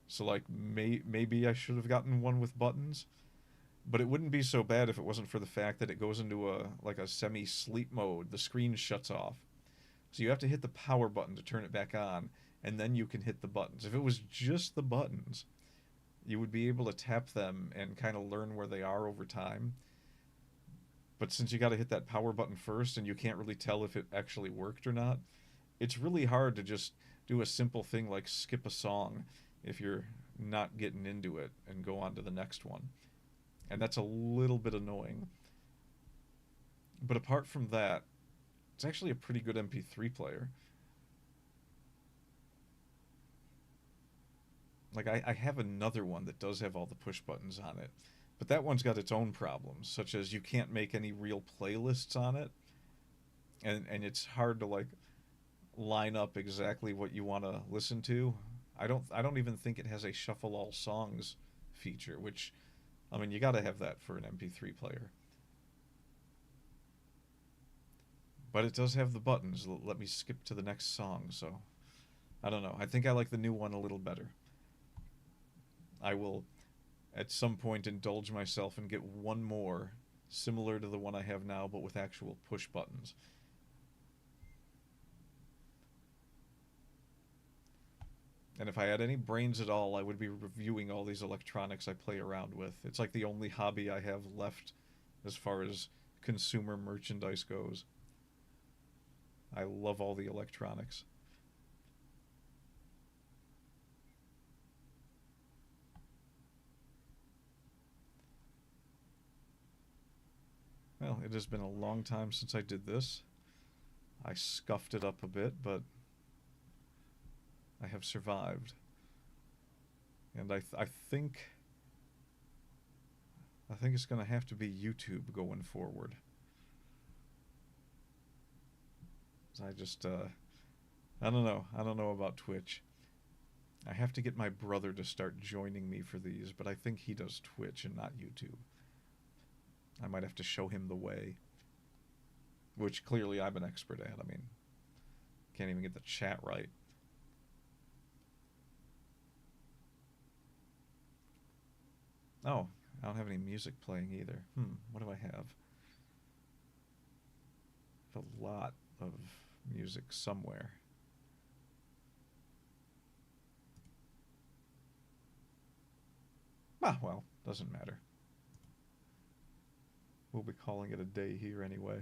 So, like, maybe I should have gotten one with buttons, but it wouldn't be so bad if it wasn't for the fact that it goes into a semi-sleep mode. The screen shuts off. So you have to hit the power button to turn it back on, and then you can hit the buttons. If it was just the buttons, you would be able to tap them and kind of learn where they are over time. But since you got to hit that power button first and you can't really tell if it actually worked or not, it's really hard to just do a simple thing like skip a song if you're not getting into it and go on to the next one. And that's a little bit annoying. But apart from that, it's actually a pretty good MP3 player. Like, I have another one that does have all the push buttons on it. But that one's got its own problems, such as you can't make any real playlists on it. And it's hard to, like, line up exactly what you want to listen to. I don't even think it has a shuffle all songs feature, which, I mean, you got to have that for an MP3 player. But it does have the buttons that let me skip to the next song, so I don't know. I think I like the new one a little better. I will at some point indulge myself and get one more similar to the one I have now, but with actual push buttons. And if I had any brains at all, I would be reviewing all these electronics I play around with. It's like the only hobby I have left as far as consumer merchandise goes. I love all the electronics. Well, it has been a long time since I did this. I scuffed it up a bit, but I have survived. And I think it's going to have to be YouTube going forward. I just, I don't know. I don't know about Twitch. I have to get my brother to start joining me for these, but I think he does Twitch and not YouTube. I might have to show him the way. Which clearly I'm an expert at. I mean, can't even get the chat right. Oh, I don't have any music playing either. What do I have? I have a lot of music somewhere. Ah, well, doesn't matter. we'll be calling it a day here anyway.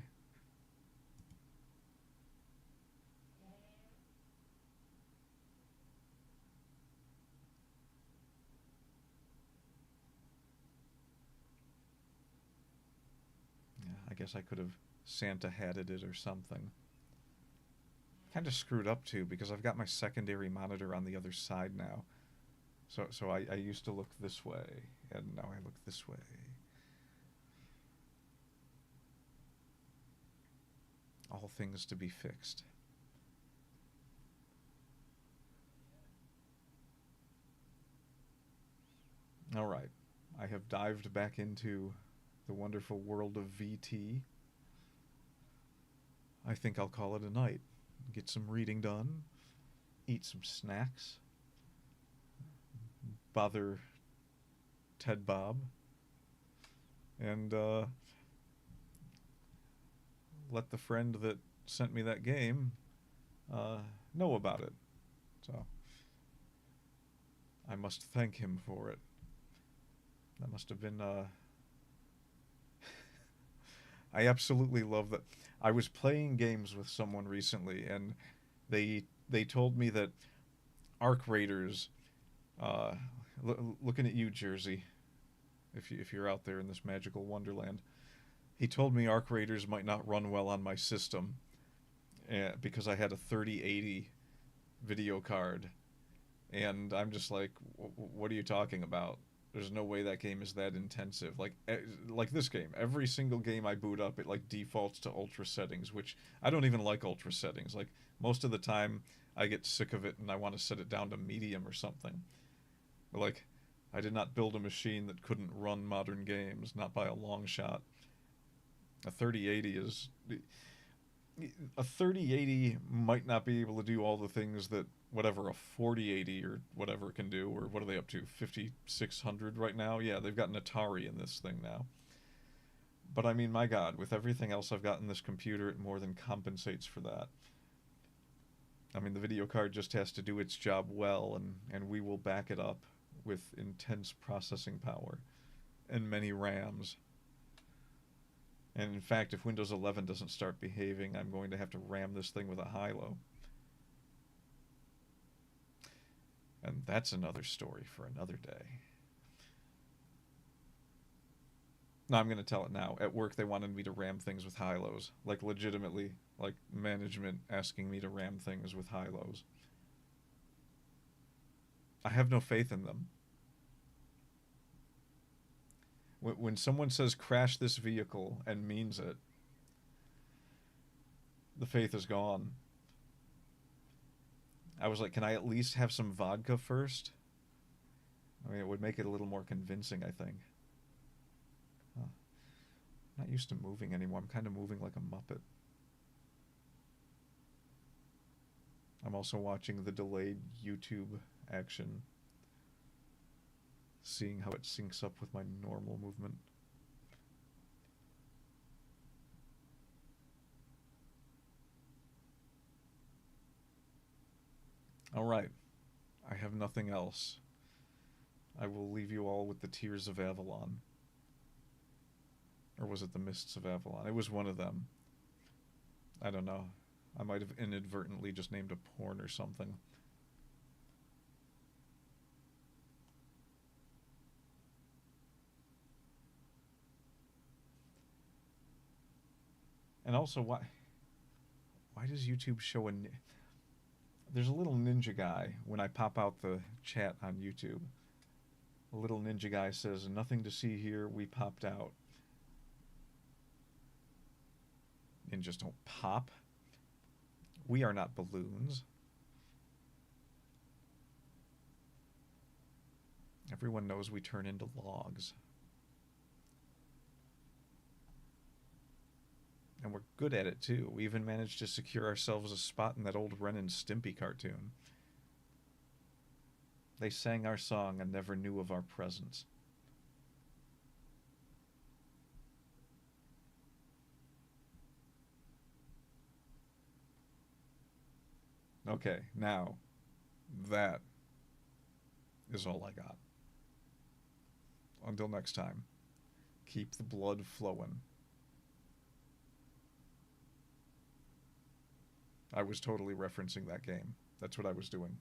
Yeah, I guess I could have Santa hatted it or something. Kind of screwed up too because I've got my secondary monitor on the other side now. So I used to look this way, and now I look this way. All things to be fixed. All right, I have dived back into the wonderful world of VT. I think I'll call it a night. Get some reading done, eat some snacks, bother Ted Bob, and let the friend that sent me that game know about it. So I must thank him for it. That must have been I absolutely love that. I was playing games with someone recently, and they told me that Arc Raiders, looking at you, Jersey, if you're out there in this magical wonderland, he told me Arc Raiders might not run well on my system because I had a 3080 video card, and I'm just like, what are you talking about? There's no way that game is that intensive. Like this game, every single game I boot up, it like defaults to ultra settings, which I don't even like ultra settings. Like most of the time, I get sick of it and I want to set it down to medium or something. But like, I did not build a machine that couldn't run modern games, not by a long shot. A 3080 might not be able to do all the things that whatever a 4080 or whatever can do, or what are they up to, 5600 right now? Yeah, they've got an Atari in this thing now. But I mean, my God, with everything else I've got in this computer, it more than compensates for that. I mean, the video card just has to do its job well, and we will back it up with intense processing power and many RAMs. And in fact, if Windows 11 doesn't start behaving, I'm going to have to RAM this thing with a high-low. And that's another story for another day. No, I'm going to tell it now. At work, they wanted me to RAM things with high-lows. Like, legitimately, like, management asking me to RAM things with high-lows. I have no faith in them. When someone says crash this vehicle and means it, the faith is gone. I was like, can I at least have some vodka first? I mean, it would make it a little more convincing, I think. Huh. I'm not used to moving anymore. I'm kind of moving like a Muppet. I'm also watching the delayed YouTube action, seeing how it syncs up with my normal movement. All right. I have nothing else. I will leave you all with the Tears of Avalon. Or was it the Mists of Avalon? It was one of them. I don't know. I might have inadvertently just named a porn or something. And also, why does YouTube show there's a little ninja guy when I pop out the chat on YouTube. A little ninja guy says, "Nothing to see here, we popped out." Ninjas don't pop. We are not balloons. Everyone knows we turn into logs. And we're good at it, too. We even managed to secure ourselves a spot in that old Ren and Stimpy cartoon. They sang our song and never knew of our presence. Okay, now, that is all I got. Until next time, keep the blood flowing. I was totally referencing that game. That's what I was doing.